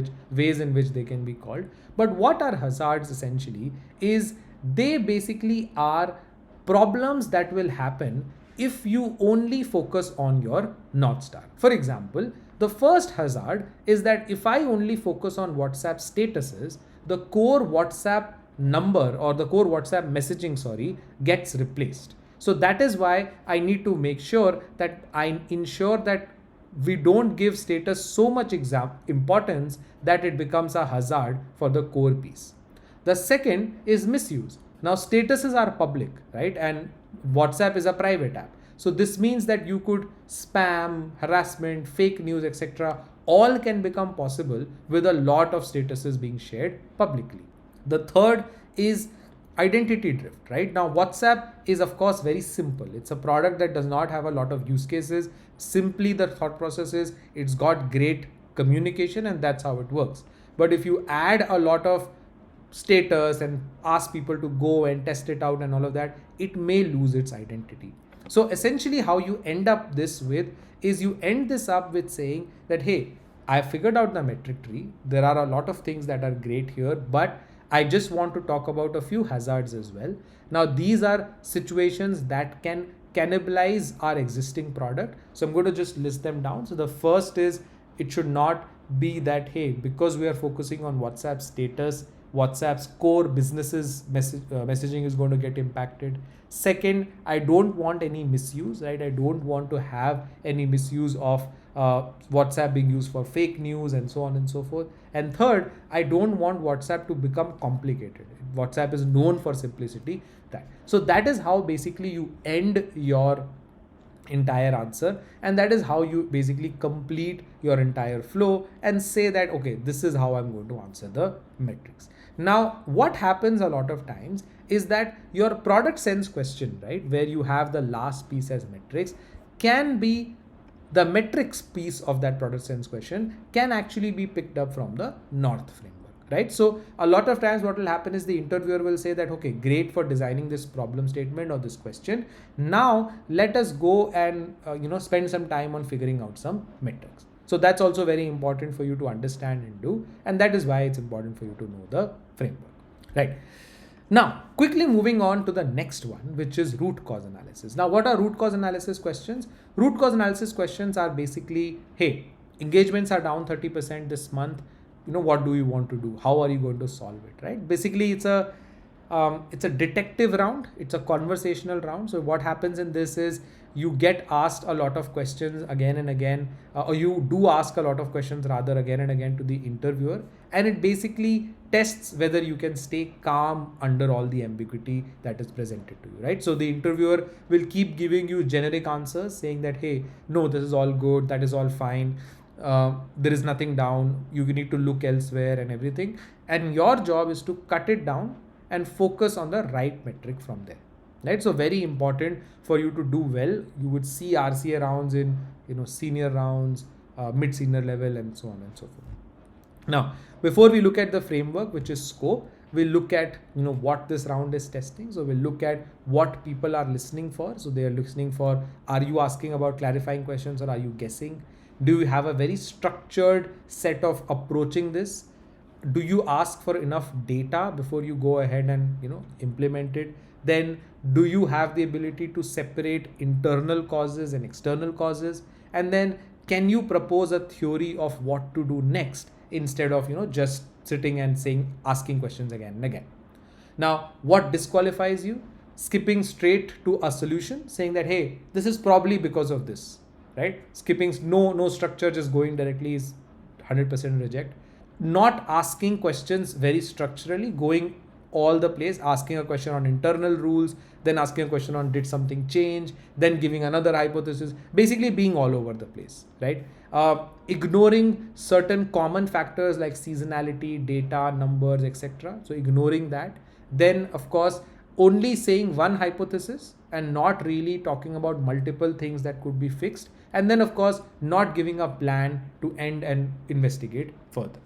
which they can be called. But what are hazards essentially is they basically are problems that will happen if you only focus on your North Star. For example, the first hazard is that if I only focus on WhatsApp statuses, the core WhatsApp number or the core WhatsApp messaging, gets replaced. So that is why I need to make sure that I ensure that we don't give status so much importance that it becomes a hazard for the core piece. The second is misuse. Now statuses are public, right? And WhatsApp is a private app. So this means that you could spam, harassment, fake news, etc. all can become possible with a lot of statuses being shared publicly. The third is identity drift, right? Now WhatsApp is of course very simple. It's a product that does not have a lot of use cases. Simply the thought process is it's got great communication and that's how it works. But if you add a lot of status and ask people to go and test it out and all of that, it may lose its identity. So essentially how you end up this with is you end this up with saying that, hey, I figured out the metric tree. There are a lot of things that are great here, but I just want to talk about a few hazards as well. Now, these are situations that can cannibalize our existing product. So I'm going to just list them down. So the first is it should not be that, hey, because we are focusing on WhatsApp status, WhatsApp's core businesses messaging is going to get impacted. Second, I don't want any misuse, right? I don't want to have any misuse of WhatsApp being used for fake news and so on and so forth. And third, I don't want WhatsApp to become complicated. WhatsApp is known for simplicity. So that is how basically you end your entire answer, and that is how you basically complete your entire flow and say that, okay, this is how I'm going to answer the metrics. Now, what happens a lot of times is that your product sense question, right, where you have the last piece as metrics, can be the metrics piece of that product sense question can actually be picked up from the North framework. Right? So a lot of times what will happen is the interviewer will say that, okay, great for designing this problem statement or this question. Now let us go and spend some time on figuring out some metrics. So that's also very important for you to understand and do. And that is why it's important for you to know the framework. Right? Now, quickly moving on to the next one, which is root cause analysis. Now, what are root cause analysis questions? Root cause analysis questions are basically, hey, engagements are down 30% this month. What do you want to do? How are you going to solve it, right? Basically, it's a detective round. It's a conversational round. So what happens in this is you get asked a lot of questions again and again, or you do ask a lot of questions rather again and again to the interviewer. And it basically tests whether you can stay calm under all the ambiguity that is presented to you, right? So the interviewer will keep giving you generic answers saying that, hey, no, this is all good. That is all fine. There is nothing down, you need to look elsewhere and everything. And your job is to cut it down and focus on the right metric from there. right? So very important for you to do well. You would see RCA rounds in, senior rounds, mid senior level, and so on and so forth. Now, before we look at the framework, which is scope, we'll look at what this round is testing. So we'll look at what people are listening for. So they are listening for, are you asking about clarifying questions or are you guessing? Do you have a very structured set of approaching this? Do you ask for enough data before you go ahead and implement it? Then do you have the ability to separate internal causes and external causes? And then can you propose a theory of what to do next instead of just sitting and asking questions again and again? Now, what disqualifies you? Skipping straight to a solution, saying that, hey, this is probably because of this, right? Skipping no structure, just going directly is 100% reject. Not asking questions very structurally, going all the place, asking a question on internal rules, then asking a question on did something change, then giving another hypothesis, basically being all over the place, right? Ignoring certain common factors like seasonality, data, numbers, etc. So ignoring that. Then of course, only saying one hypothesis and not really talking about multiple things that could be fixed. And then of course, not giving a plan to end and investigate further.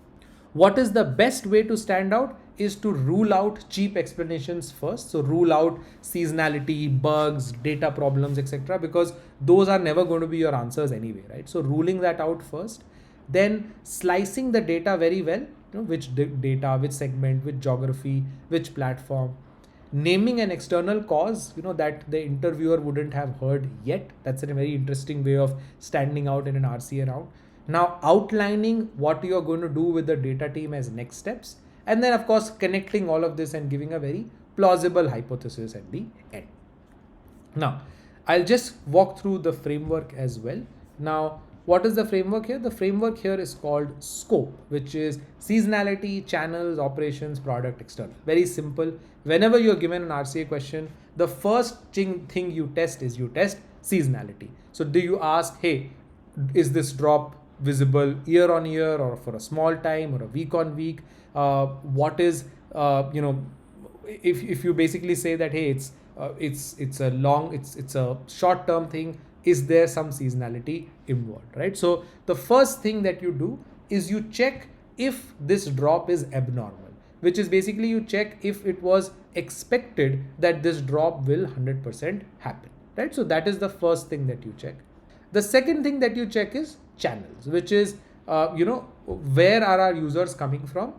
What is the best way to stand out is to rule out cheap explanations first. So rule out seasonality, bugs, data problems, etc. because those are never going to be your answers anyway, right? So ruling that out first, then slicing the data very well, which data, which segment, which geography, which platform, naming an external cause, that the interviewer wouldn't have heard yet. That's a very interesting way of standing out in an RCA round. Now outlining what you are going to do with the data team as next steps, and then of course connecting all of this and giving a very plausible hypothesis at the end. Now I'll just walk through the framework as well. Now what is the framework here? The framework here is called scope, which is seasonality, channels, operations, product, external. Very simple. Whenever you're given an RCA question, the first thing you test is you test seasonality. So do you ask, hey, is this drop visible year on year or for a small time or a week on week? What is if you basically say that, hey, it's a short term thing, is there some seasonality involved, right? So the first thing that you do is you check if this drop is abnormal, which is basically you check if it was expected that this drop will 100% happen, right? So that is the first thing that you check. The second thing that you check is channels, which is, where are our users coming from?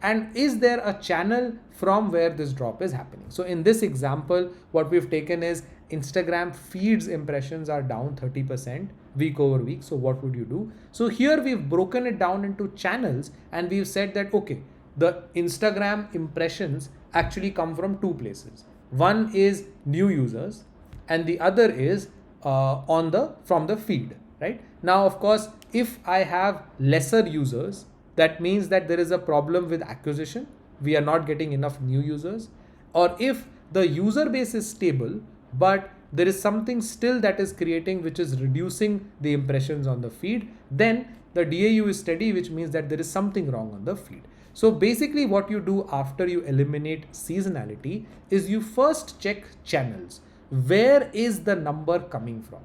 And is there a channel from where this drop is happening? So in this example, what we've taken is Instagram feeds impressions are down 30% week over week. So what would you do? So here we've broken it down into channels and we've said that, okay, the Instagram impressions actually come from two places. One is new users and the other is from the feed, right? Now, of course, if I have lesser users, that means that there is a problem with acquisition. We are not getting enough new users. Or if the user base is stable, but there is something still that is creating, which is reducing the impressions on the feed, then the DAU is steady, which means that there is something wrong on the feed. So basically what you do after you eliminate seasonality is you first check channels. Where is the number coming from?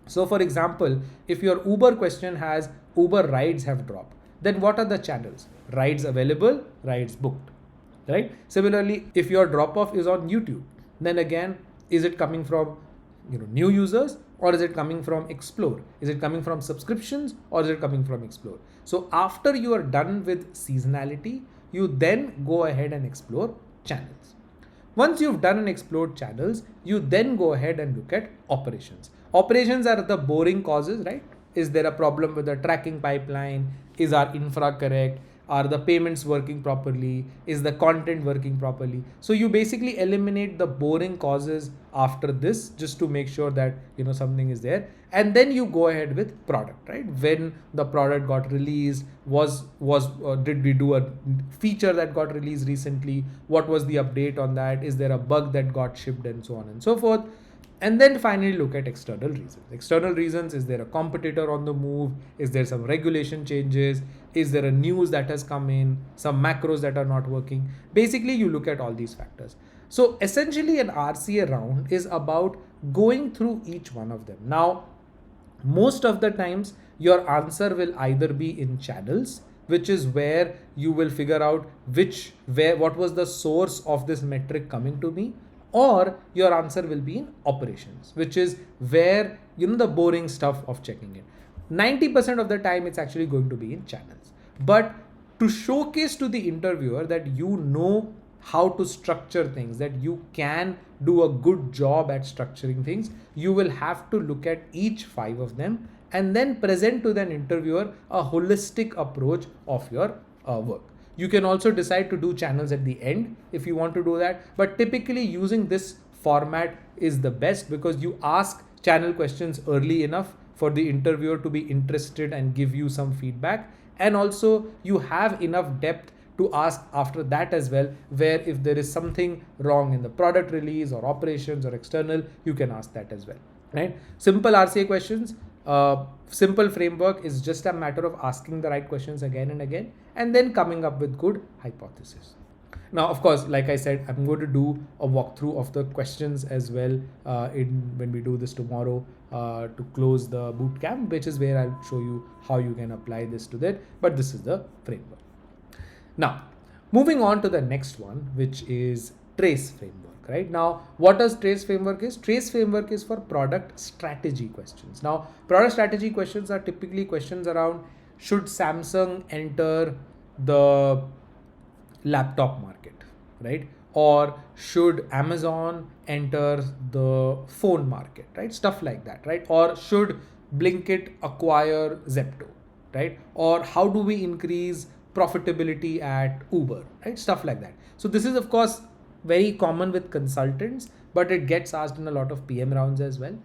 So for example, if your Uber question has Uber rides have dropped, then what are the channels? Rides available, rides booked, right? Similarly, if your drop off is on YouTube, then again, is it coming from new users or is it coming from Explore? Is it coming from subscriptions or is it coming from Explore? So after you are done with seasonality, you then go ahead and explore channels. Once you've done and explored channels, you then go ahead and look at operations. Operations are the boring causes, right? Is there a problem with the tracking pipeline? Is our infra correct? Are the payments working properly? Is the content working properly? So you basically eliminate the boring causes after this, just to make sure that something is there. And then you go ahead with product, right? When the product got released, did we do a feature that got released recently? What was the update on that? Is there a bug that got shipped and so on and so forth? And then finally look at external reasons. External reasons: is there a competitor on the move? Is there some regulation changes? Is there a news that has come in? Some macros that are not working? Basically, you look at all these factors. So essentially an RCA round is about going through each one of them. Now, most of the times your answer will either be in channels, which is where you will figure out what was the source of this metric coming to me, or your answer will be in operations, which is where the boring stuff of checking it. 90% of the time it's actually going to be in channels. But to showcase to the interviewer that how to structure things, that you can do a good job at structuring things, you will have to look at each 5 of them and then present to the interviewer a holistic approach of your work. You can also decide to do channels at the end if you want to do that, but typically using this format is the best because you ask channel questions early enough for the interviewer to be interested and give you some feedback, and also you have enough depth to ask after that as well, where if there is something wrong in the product release or operations or external, you can ask that as well, right? Simple RCA questions, simple framework is just a matter of asking the right questions again and again and then coming up with good hypothesis. Now, of course, like I said, I'm going to do a walkthrough of the questions as well when we do this tomorrow to close the bootcamp, which is where I'll show you how you can apply this to that. But this is the framework. Now, moving on to the next one, which is TRACE framework, right? Now, what does TRACE framework is? TRACE framework is for product strategy questions. Now, product strategy questions are typically questions around: should Samsung enter the laptop market, right? Or should Amazon enter the phone market, right? Stuff like that, right? Or should Blinkit acquire Zepto, right? Or how do we increase profitability at Uber, right? Stuff like that. So this is of course very common with consultants, but it gets asked in a lot of PM rounds as well.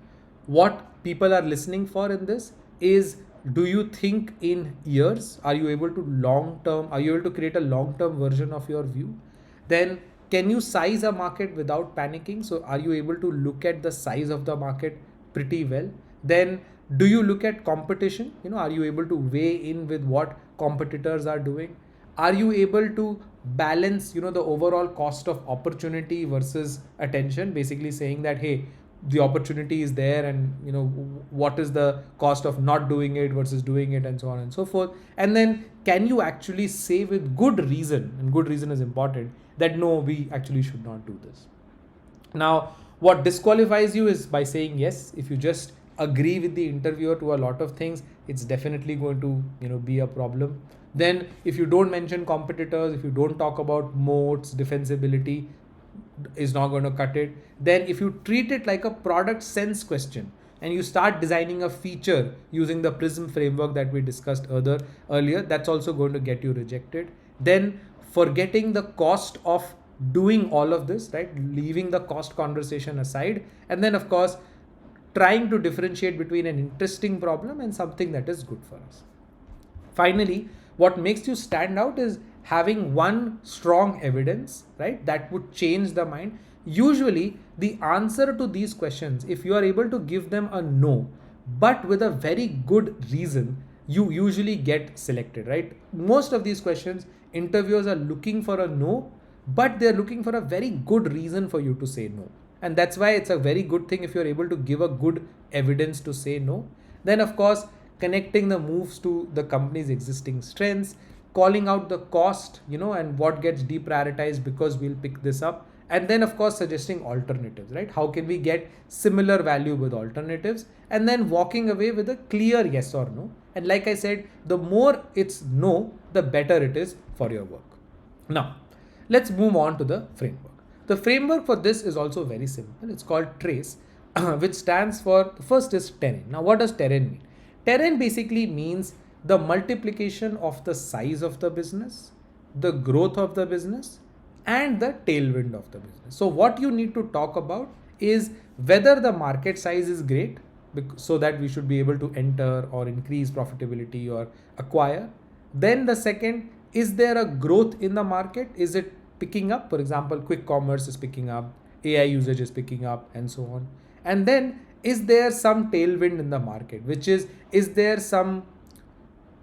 What people are listening for in this is, do you think in years? Are you able to create a long-term version of your view? Then can you size a market without panicking? So are you able to look at the size of the market pretty well? Then do you look at competition? Are you able to weigh in with what competitors are doing? Are you able to balance, the overall cost of opportunity versus attention? Basically saying that, hey, the opportunity is there and what is the cost of not doing it versus doing it, and so on and so forth. And then can you actually say with good reason, and good reason is important, that no, we actually should not do this. Now, what disqualifies you is by saying yes. If you just agree with the interviewer to a lot of things, it's definitely going to be a problem. Then if you don't mention competitors, if you don't talk about moats, defensibility, is not going to cut it. Then if you treat it like a product sense question and you start designing a feature using the PRISM framework that we discussed earlier, that's also going to get you rejected. Then forgetting the cost of doing all of this, right? Leaving the cost conversation aside. And then of course, trying to differentiate between an interesting problem and something that is good for us. Finally, what makes you stand out is having one strong evidence, right? That would change the mind. Usually the answer to these questions, if you are able to give them a no, but with a very good reason, you usually get selected, right? Most of these questions, interviewers are looking for a no, but they're looking for a very good reason for you to say no. And that's why it's a very good thing if you're able to give a good evidence to say no. Then of course, connecting the moves to the company's existing strengths, calling out the cost, and what gets deprioritized because we'll pick this up. And then of course, suggesting alternatives, right? How can we get similar value with alternatives? And then walking away with a clear yes or no. And like I said, the more it's no, the better it is for your work. Now, let's move on to the framework. The framework for this is also very simple. It's called TRACE, which stands for, the first is terrain. Now, what does terrain mean? Terrain basically means the multiplication of the size of the business, the growth of the business, and the tailwind of the business. So what you need to talk about is whether the market size is great, so that we should be able to enter or increase profitability or acquire. Then the second, is there a growth in the market? Is it picking up? For example, quick commerce is picking up, AI usage is picking up, and so on. And then, is there some tailwind in the market, which is there some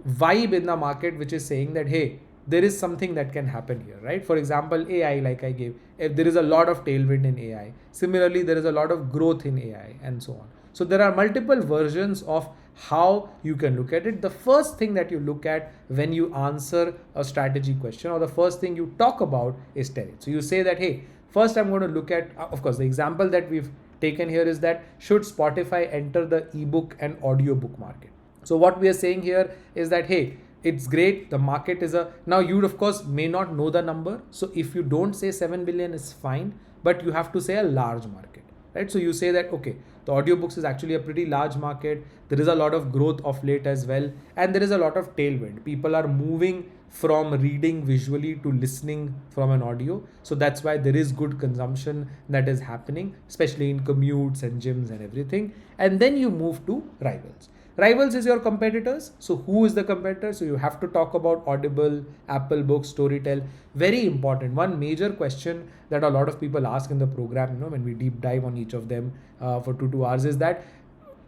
vibe in the market which is saying that, hey, there is something that can happen here, right? For example, AI, like I gave, if there is a lot of tailwind in AI, similarly there is a lot of growth in AI, and so on. So there are multiple versions of how you can look at it. The first thing that you look at when you answer a strategy question, or the first thing you talk about, is terrain. So you say that, hey, first I'm going to look at, of course, the example that we've taken here is that, should Spotify enter the ebook and audiobook market? So what we are saying here is that, hey, it's great. The market is now you of course may not know the number. So if you don't say 7 billion is fine, but you have to say a large market, right? So you say that, okay, the audiobooks is actually a pretty large market. There is a lot of growth of late as well. And there is a lot of tailwind. People are moving from reading visually to listening from an audio. So that's why there is good consumption that is happening, especially in commutes and gyms and everything. And then you move to rivals. Rivals is your competitors. So who is the competitor? So you have to talk about Audible, Apple Books, Storytel. Very important. One major question that a lot of people ask in the program, when we deep dive on each of them for 2 hours, is that,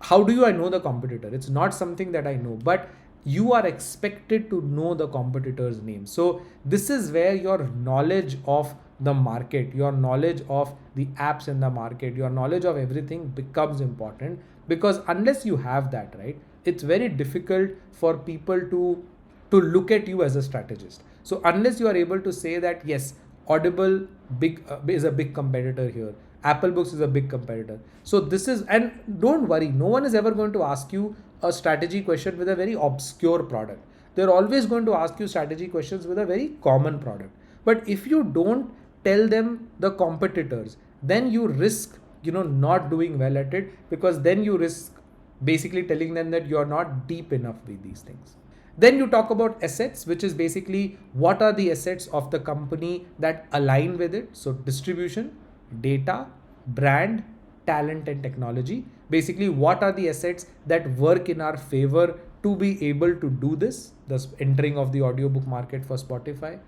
how do I know the competitor? It's not something that I know, but you are expected to know the competitor's name. So this is where your knowledge of the market, your knowledge of the apps in the market, your knowledge of everything becomes important, because unless you have that, right, it's very difficult for people to look at you as a strategist. So unless you are able to say that, yes, Audible is a big competitor here, Apple Books is a big competitor. So this is, and don't worry, no one is ever going to ask you a strategy question with a very obscure product. They're always going to ask you strategy questions with a very common product. But if you don't tell them the competitors, then you risk, not doing well at it, because then you risk basically telling them that you're not deep enough with these things. Then you talk about assets, which is basically what are the assets of the company that align with it. So distribution, data, brand, talent, and technology. Basically, what are the assets that work in our favor to be able to do this, the entering of the audiobook market for Spotify.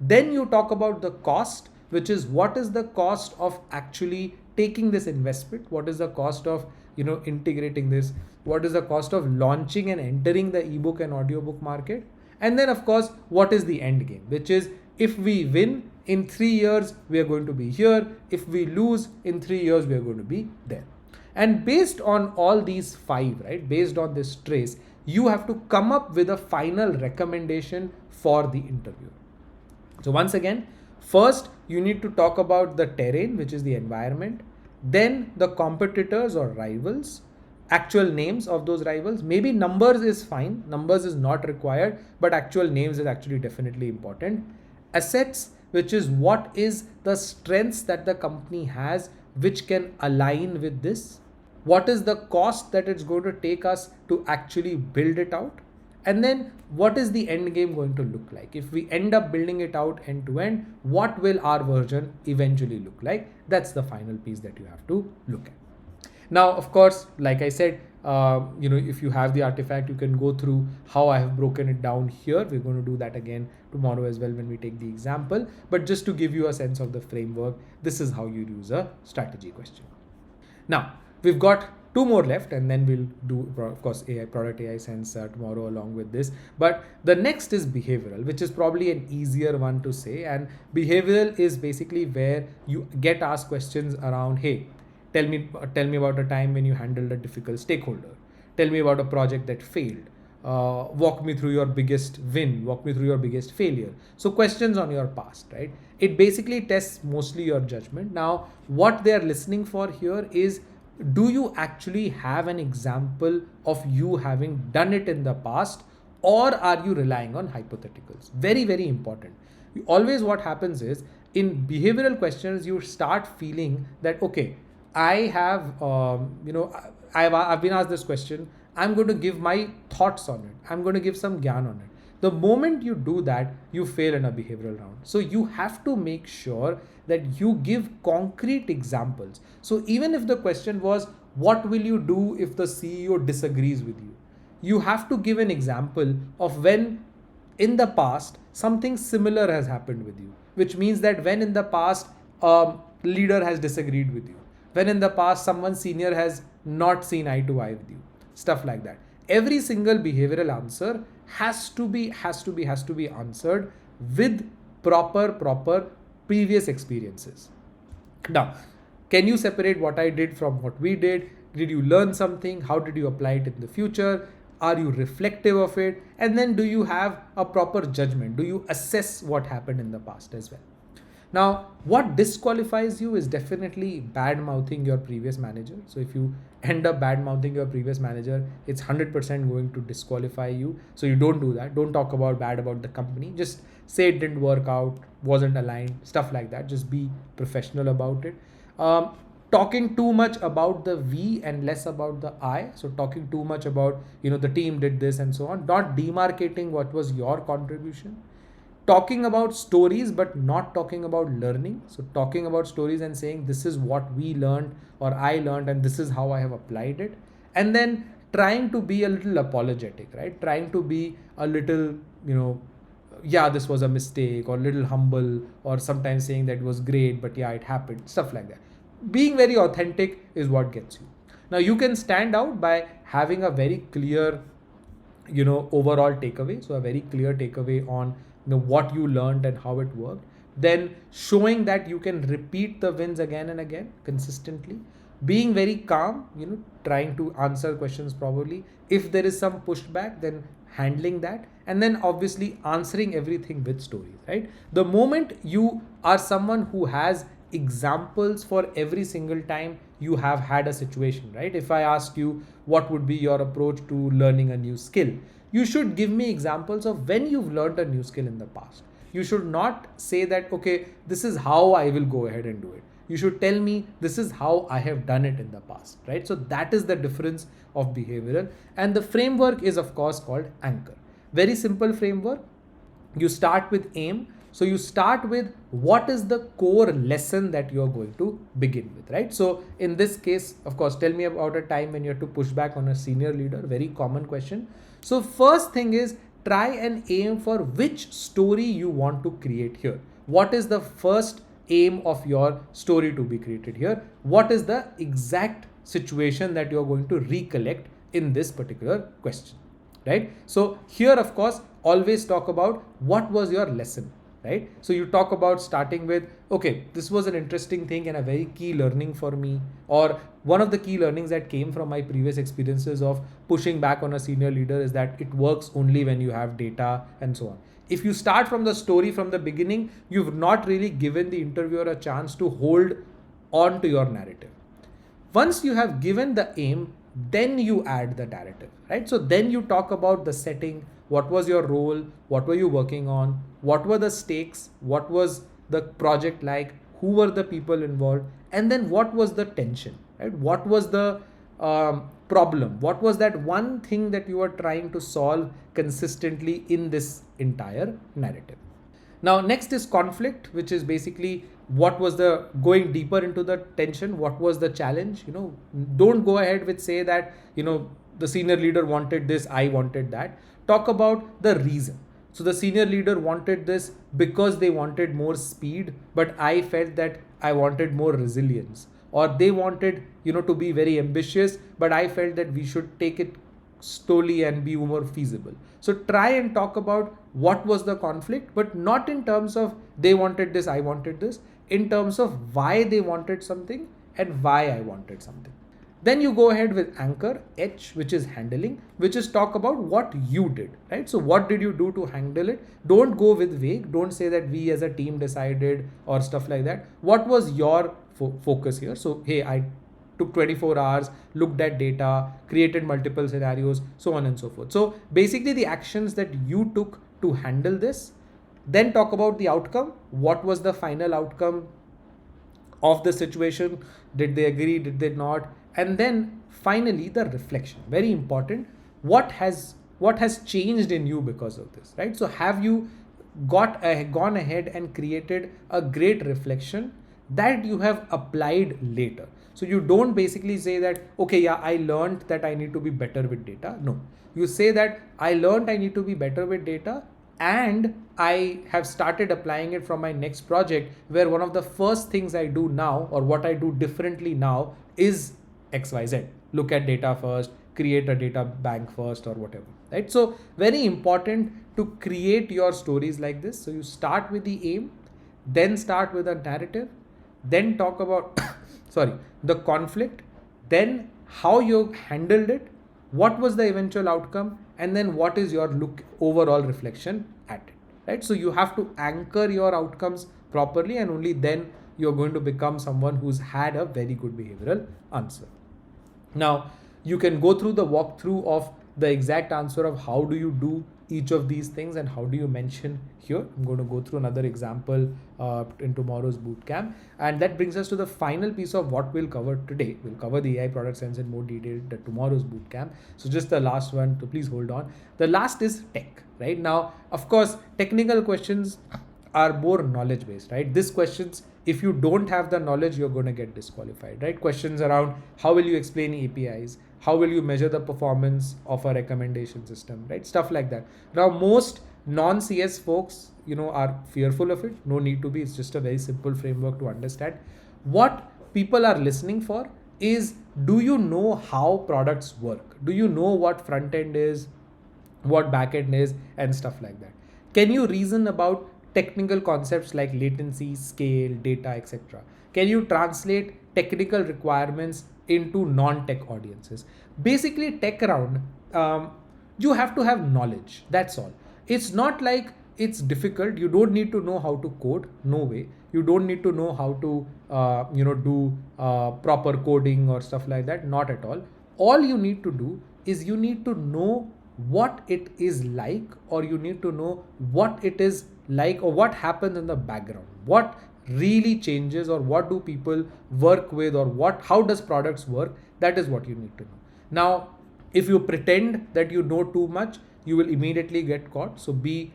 Then you talk about the cost, which is what is the cost of actually taking this investment? What is the cost of integrating this? What is the cost of launching and entering the ebook and audiobook market? And then of course, what is the end game, which is, if we win in 3 years, we are going to be here. If we lose in 3 years, we are going to be there. And based on all these 5, right, based on this trace, you have to come up with a final recommendation for the interviewer. So once again, first you need to talk about the terrain, which is the environment, then the competitors or rivals, actual names of those rivals. Maybe numbers is fine, numbers is not required, but actual names is actually definitely important. Assets, which is what is the strengths that the company has which can align with this. What is the cost that it's going to take us to actually build it out? And then what is the end game going to look like? If we end up building it out end to end, what will our version eventually look like? That's the final piece that you have to look at. Now, of course, like I said, if you have the artifact, you can go through how I have broken it down here. We're going to do that again tomorrow as well when we take the example. But just to give you a sense of the framework, this is how you use a strategy question. Now, we've got 2 more left, and then we'll do, of course, product AI sense tomorrow along with this. But the next is behavioral, which is probably an easier one to say. And behavioral is basically where you get asked questions around, hey, tell me about a time when you handled a difficult stakeholder. Tell me about a project that failed. Walk me through your biggest win. Walk me through your biggest failure. So questions on your past, right? It basically tests mostly your judgment. Now, what they're listening for here is, do you actually have an example of you having done it in the past, or are you relying on hypotheticals? Very, very important. Always what happens is, in behavioral questions, you start feeling that, okay, I have, I've been asked this question. I'm going to give my thoughts on it. I'm going to give some gyan on it. The moment you do that, you fail in a behavioral round. So you have to make sure that you give concrete examples. So even if the question was, what will you do if the CEO disagrees with you? You have to give an example of when in the past something similar has happened with you, which means that when in the past leader has disagreed with you, when in the past someone senior has not seen eye to eye with you, stuff like that. Every single behavioral answer has to be answered with proper previous experiences. Now, can you separate what I did from what we did? Did you learn something? How did you apply it in the future? Are you reflective of it? And then do you have a proper judgment? Do you assess what happened in the past as well? Now, what disqualifies you is definitely bad mouthing your previous manager. So if you end up bad mouthing your previous manager, it's 100% going to disqualify you. So you don't do that. Don't talk about bad about the company. Just say it didn't work out, wasn't aligned, stuff like that. Just be professional about it. Talking too much about the we and less about the I. So talking too much about, the team did this and so on. Not demarcating what was your contribution. Talking about stories but not talking about learning. So talking about stories and saying this is what we learned or I learned and this is how I have applied it. And then trying to be a little apologetic, right? Trying to be a little, yeah, this was a mistake, or little humble, or sometimes saying that it was great, but yeah, it happened, stuff like that. Being very authentic is what gets you. Now you can stand out by having a very clear, overall takeaway. So a very clear takeaway on what you learned and how it worked. Then showing that you can repeat the wins again and again consistently. Being very calm, trying to answer questions properly. If there is some pushback, then handling that, and then obviously answering everything with stories, right? The moment you are someone who has examples for every single time you have had a situation, right? If I ask you what would be your approach to learning a new skill, you should give me examples of when you've learned a new skill in the past. You should not say that, okay, this is how I will go ahead and do it. You should tell me this is how I have done it in the past, right? So that is the difference of behavioral. And the framework is of course called anchor. Very simple framework. You start with aim. So you start with what is the core lesson that you're going to begin with, right? So in this case, of course, tell me about a time when you had to push back on a senior leader. Very common question. So first thing is try and aim for which story you want to create here. What is the first aim of your story to be created here? What is the exact situation that you're going to recollect in this particular question, right? So here, of course, always talk about what was your lesson, right? So you talk about starting with, okay, this was an interesting thing and a very key learning for me, or one of the key learnings that came from my previous experiences of pushing back on a senior leader is that it works only when you have data and so on. If you start from the story from the beginning, you've not really given the interviewer a chance to hold on to your narrative. Once you have given the aim, then you add the narrative, right? So then you talk about the setting, what was your role, what were you working on, what were the stakes, what was the project like, who were the people involved, and then what was the tension, right? What was the problem? What was that one thing that you were trying to solve consistently in this entire narrative? Now, next is conflict, which is basically what was the going deeper into the tension, what was the challenge. Don't go ahead with say that, the senior leader wanted this, I wanted that. Talk about the reason. So the senior leader wanted this because they wanted more speed, but I felt that I wanted more resilience. Or they wanted, to be very ambitious, but I felt that we should take it slowly and be more feasible. So try and talk about what was the conflict, but not in terms of they wanted this, I wanted this, in terms of why they wanted something and why I wanted something. Then you go ahead with anchor, H, which is handling, which is talk about what you did, right? So what did you do to handle it? Don't go with vague. Don't say that we as a team decided or stuff like that. What was your focus here? So, hey, I took 24 hours, looked at data, created multiple scenarios, so on and so forth. So basically the actions that you took to handle this. Then talk about the outcome. What was the final outcome of the situation? Did they agree? Did they not? And then finally the reflection. Very important. What has changed in you because of this, right? So have you gone ahead and created a great reflection that you have applied later? So you don't basically say that, okay, yeah, I learned that I need to be better with data. No, you say that I learned I need to be better with data. and I have started applying it from my next project, where one of the first things I do now, or what I do differently now, is XYZ. Look at data first, create a data bank first, or whatever, right? So very important to create your stories like this. So you start with the aim, then start with a narrative, then talk about sorry, the conflict, then how you handled it, what was the eventual outcome, and then what is your look overall reflection at it, right? So you have to anchor your outcomes properly, and only then you're going to become someone who's had a very good behavioral answer. Now, you can go through the walkthrough of the exact answer of how do you do each of these things and how do you mention here. I'm going to go through another example in tomorrow's bootcamp. And that brings us to the final piece of what we'll cover today. We'll cover the AI product sense in more detail at tomorrow's bootcamp. So just the last one, so please hold on. The last is tech, right? Now, of course, technical questions are more knowledge based, right? These questions, if you don't have the knowledge, you're going to get disqualified, right? Questions around how will you explain APIs, how will you measure the performance of a recommendation system, right? Stuff like that. Now, most non-CS folks, are fearful of it. No need to be. It's just a very simple framework to understand. What people are listening for is, do you know how products work? Do you know what front end is, what back end is, and stuff like that? Can you reason about technical concepts like latency, scale, data, etc.? Can you translate technical requirements into non-tech audiences? Basically, tech round, you have to have knowledge. That's all. It's not like it's difficult. You don't need to know how to code. No way. You don't need to know how to, do proper coding or stuff like that. Not at all. All you need to do is you need to know what it is like, or you need to know what it is like, or what happens in the background, what really changes, or what do people work with, or how does products work. That is what you need to know. Now, if you pretend that you know too much, you will immediately get caught. So be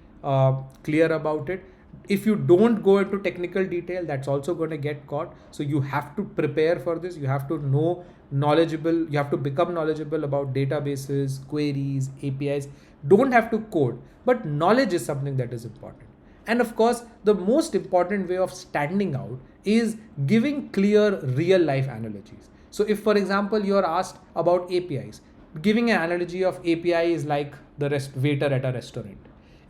clear about it. If you don't go into technical detail, that's also going to get caught. So you have to prepare for this. You have to know knowledgeable, you have to become knowledgeable about databases, queries, APIs. Don't have to code, but knowledge is something that is important. And of course, the most important way of standing out is giving clear real life analogies. So if, for example, you're asked about APIs, giving an analogy of API is like the waiter at a restaurant.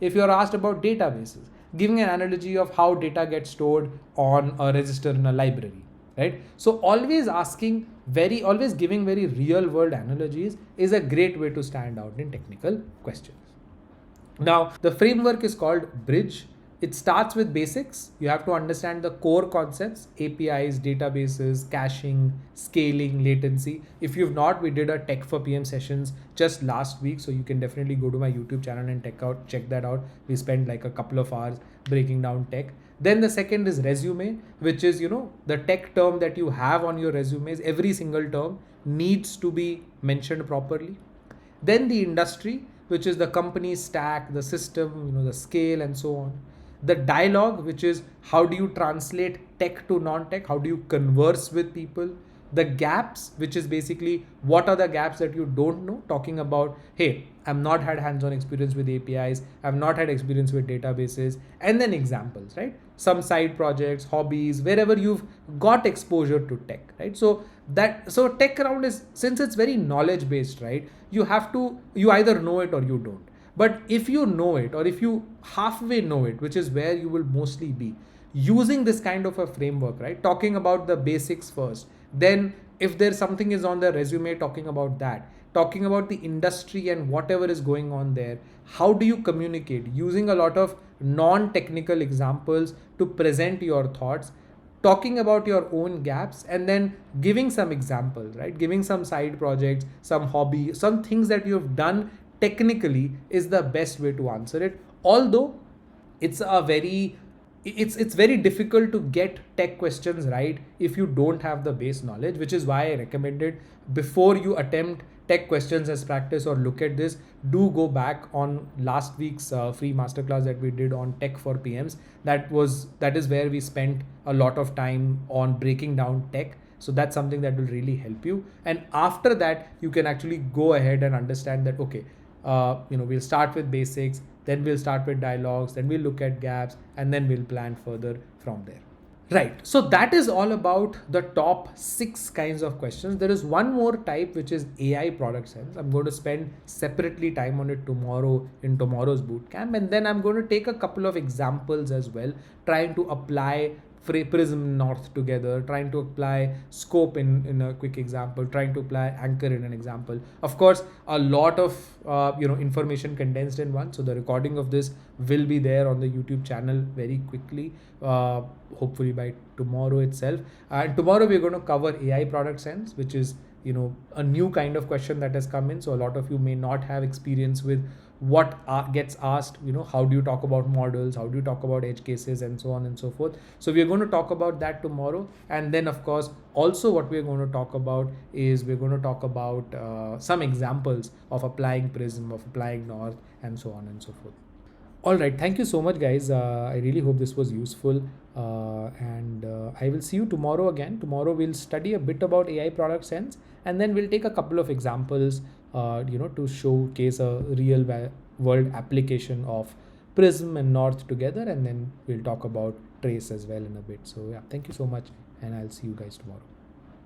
If you're asked about databases, giving an analogy of how data gets stored on a register in a library, right? So always giving very real world analogies is a great way to stand out in technical questions. Now, the framework is called Bridge. It starts with basics. You have to understand the core concepts: APIs, databases, caching, scaling, latency. If you've not, we did a Tech for PM sessions just last week, so you can definitely go to my YouTube channel and check that out. We spent like a couple of hours breaking down tech. Then the second is resume, which is, the tech term that you have on your resumes. Every single term needs to be mentioned properly. Then the industry, which is the company stack, the system, the scale, and so on. The dialogue, which is how do you translate tech to non-tech? How do you converse with people? The gaps, which is basically what are the gaps that you don't know, talking about, hey, I've not had hands-on experience with APIs, I've not had experience with databases, and then examples, right? Some side projects, hobbies, wherever you've got exposure to tech, right? So tech round is, since it's very knowledge based, right? You either know it or you don't. But if you know it, or if you halfway know it, which is where you will mostly be, using this kind of a framework, right? Talking about the basics first. Then if there's something is on the resume, talking about that, talking about the industry and whatever is going on there. How do you communicate? Using a lot of non-technical examples to present your thoughts, talking about your own gaps, and then giving some examples, right? Giving some side projects, some hobby, some things that you've done technically is the best way to answer it. Although it's very difficult to get tech questions right if you don't have the base knowledge, which is why I recommended, before you attempt tech questions as practice or look at this, do go back on last week's free masterclass that we did on tech for PMs. That is where we spent a lot of time on breaking down tech. So that's something that will really help you. And after that, you can actually go ahead and understand that, okay, we'll start with basics, then we'll start with dialogues, then we'll look at gaps, and then we'll plan further from there. Right. So that is all about the top 6 kinds of questions. There is one more type, which is AI product sense. I'm going to spend separately time on it tomorrow in tomorrow's bootcamp. And then I'm going to take a couple of examples as well, trying to apply Prism North together, trying to apply scope in a quick example, trying to apply anchor in an example. Of course, a lot of information condensed in one. So the recording of this will be there on the YouTube channel very quickly, hopefully by tomorrow itself. And tomorrow we're going to cover AI product sense, which is a new kind of question that has come in. So a lot of you may not have experience with what gets asked, how do you talk about models, how do you talk about edge cases, and so on and so forth. So we're going to talk about that tomorrow. And then of course also what we're going to talk about is we're going to talk about some examples of applying Prism, of applying North, and so on and so forth. All right, thank you so much, guys. I really hope this was useful, and I will see you tomorrow again. Tomorrow we'll study a bit about AI product sense, and then we'll take a couple of examples, to showcase a real world application of Prism and North together, and then we'll talk about Trace as well in a bit. So yeah, thank you so much, and I'll see you guys tomorrow.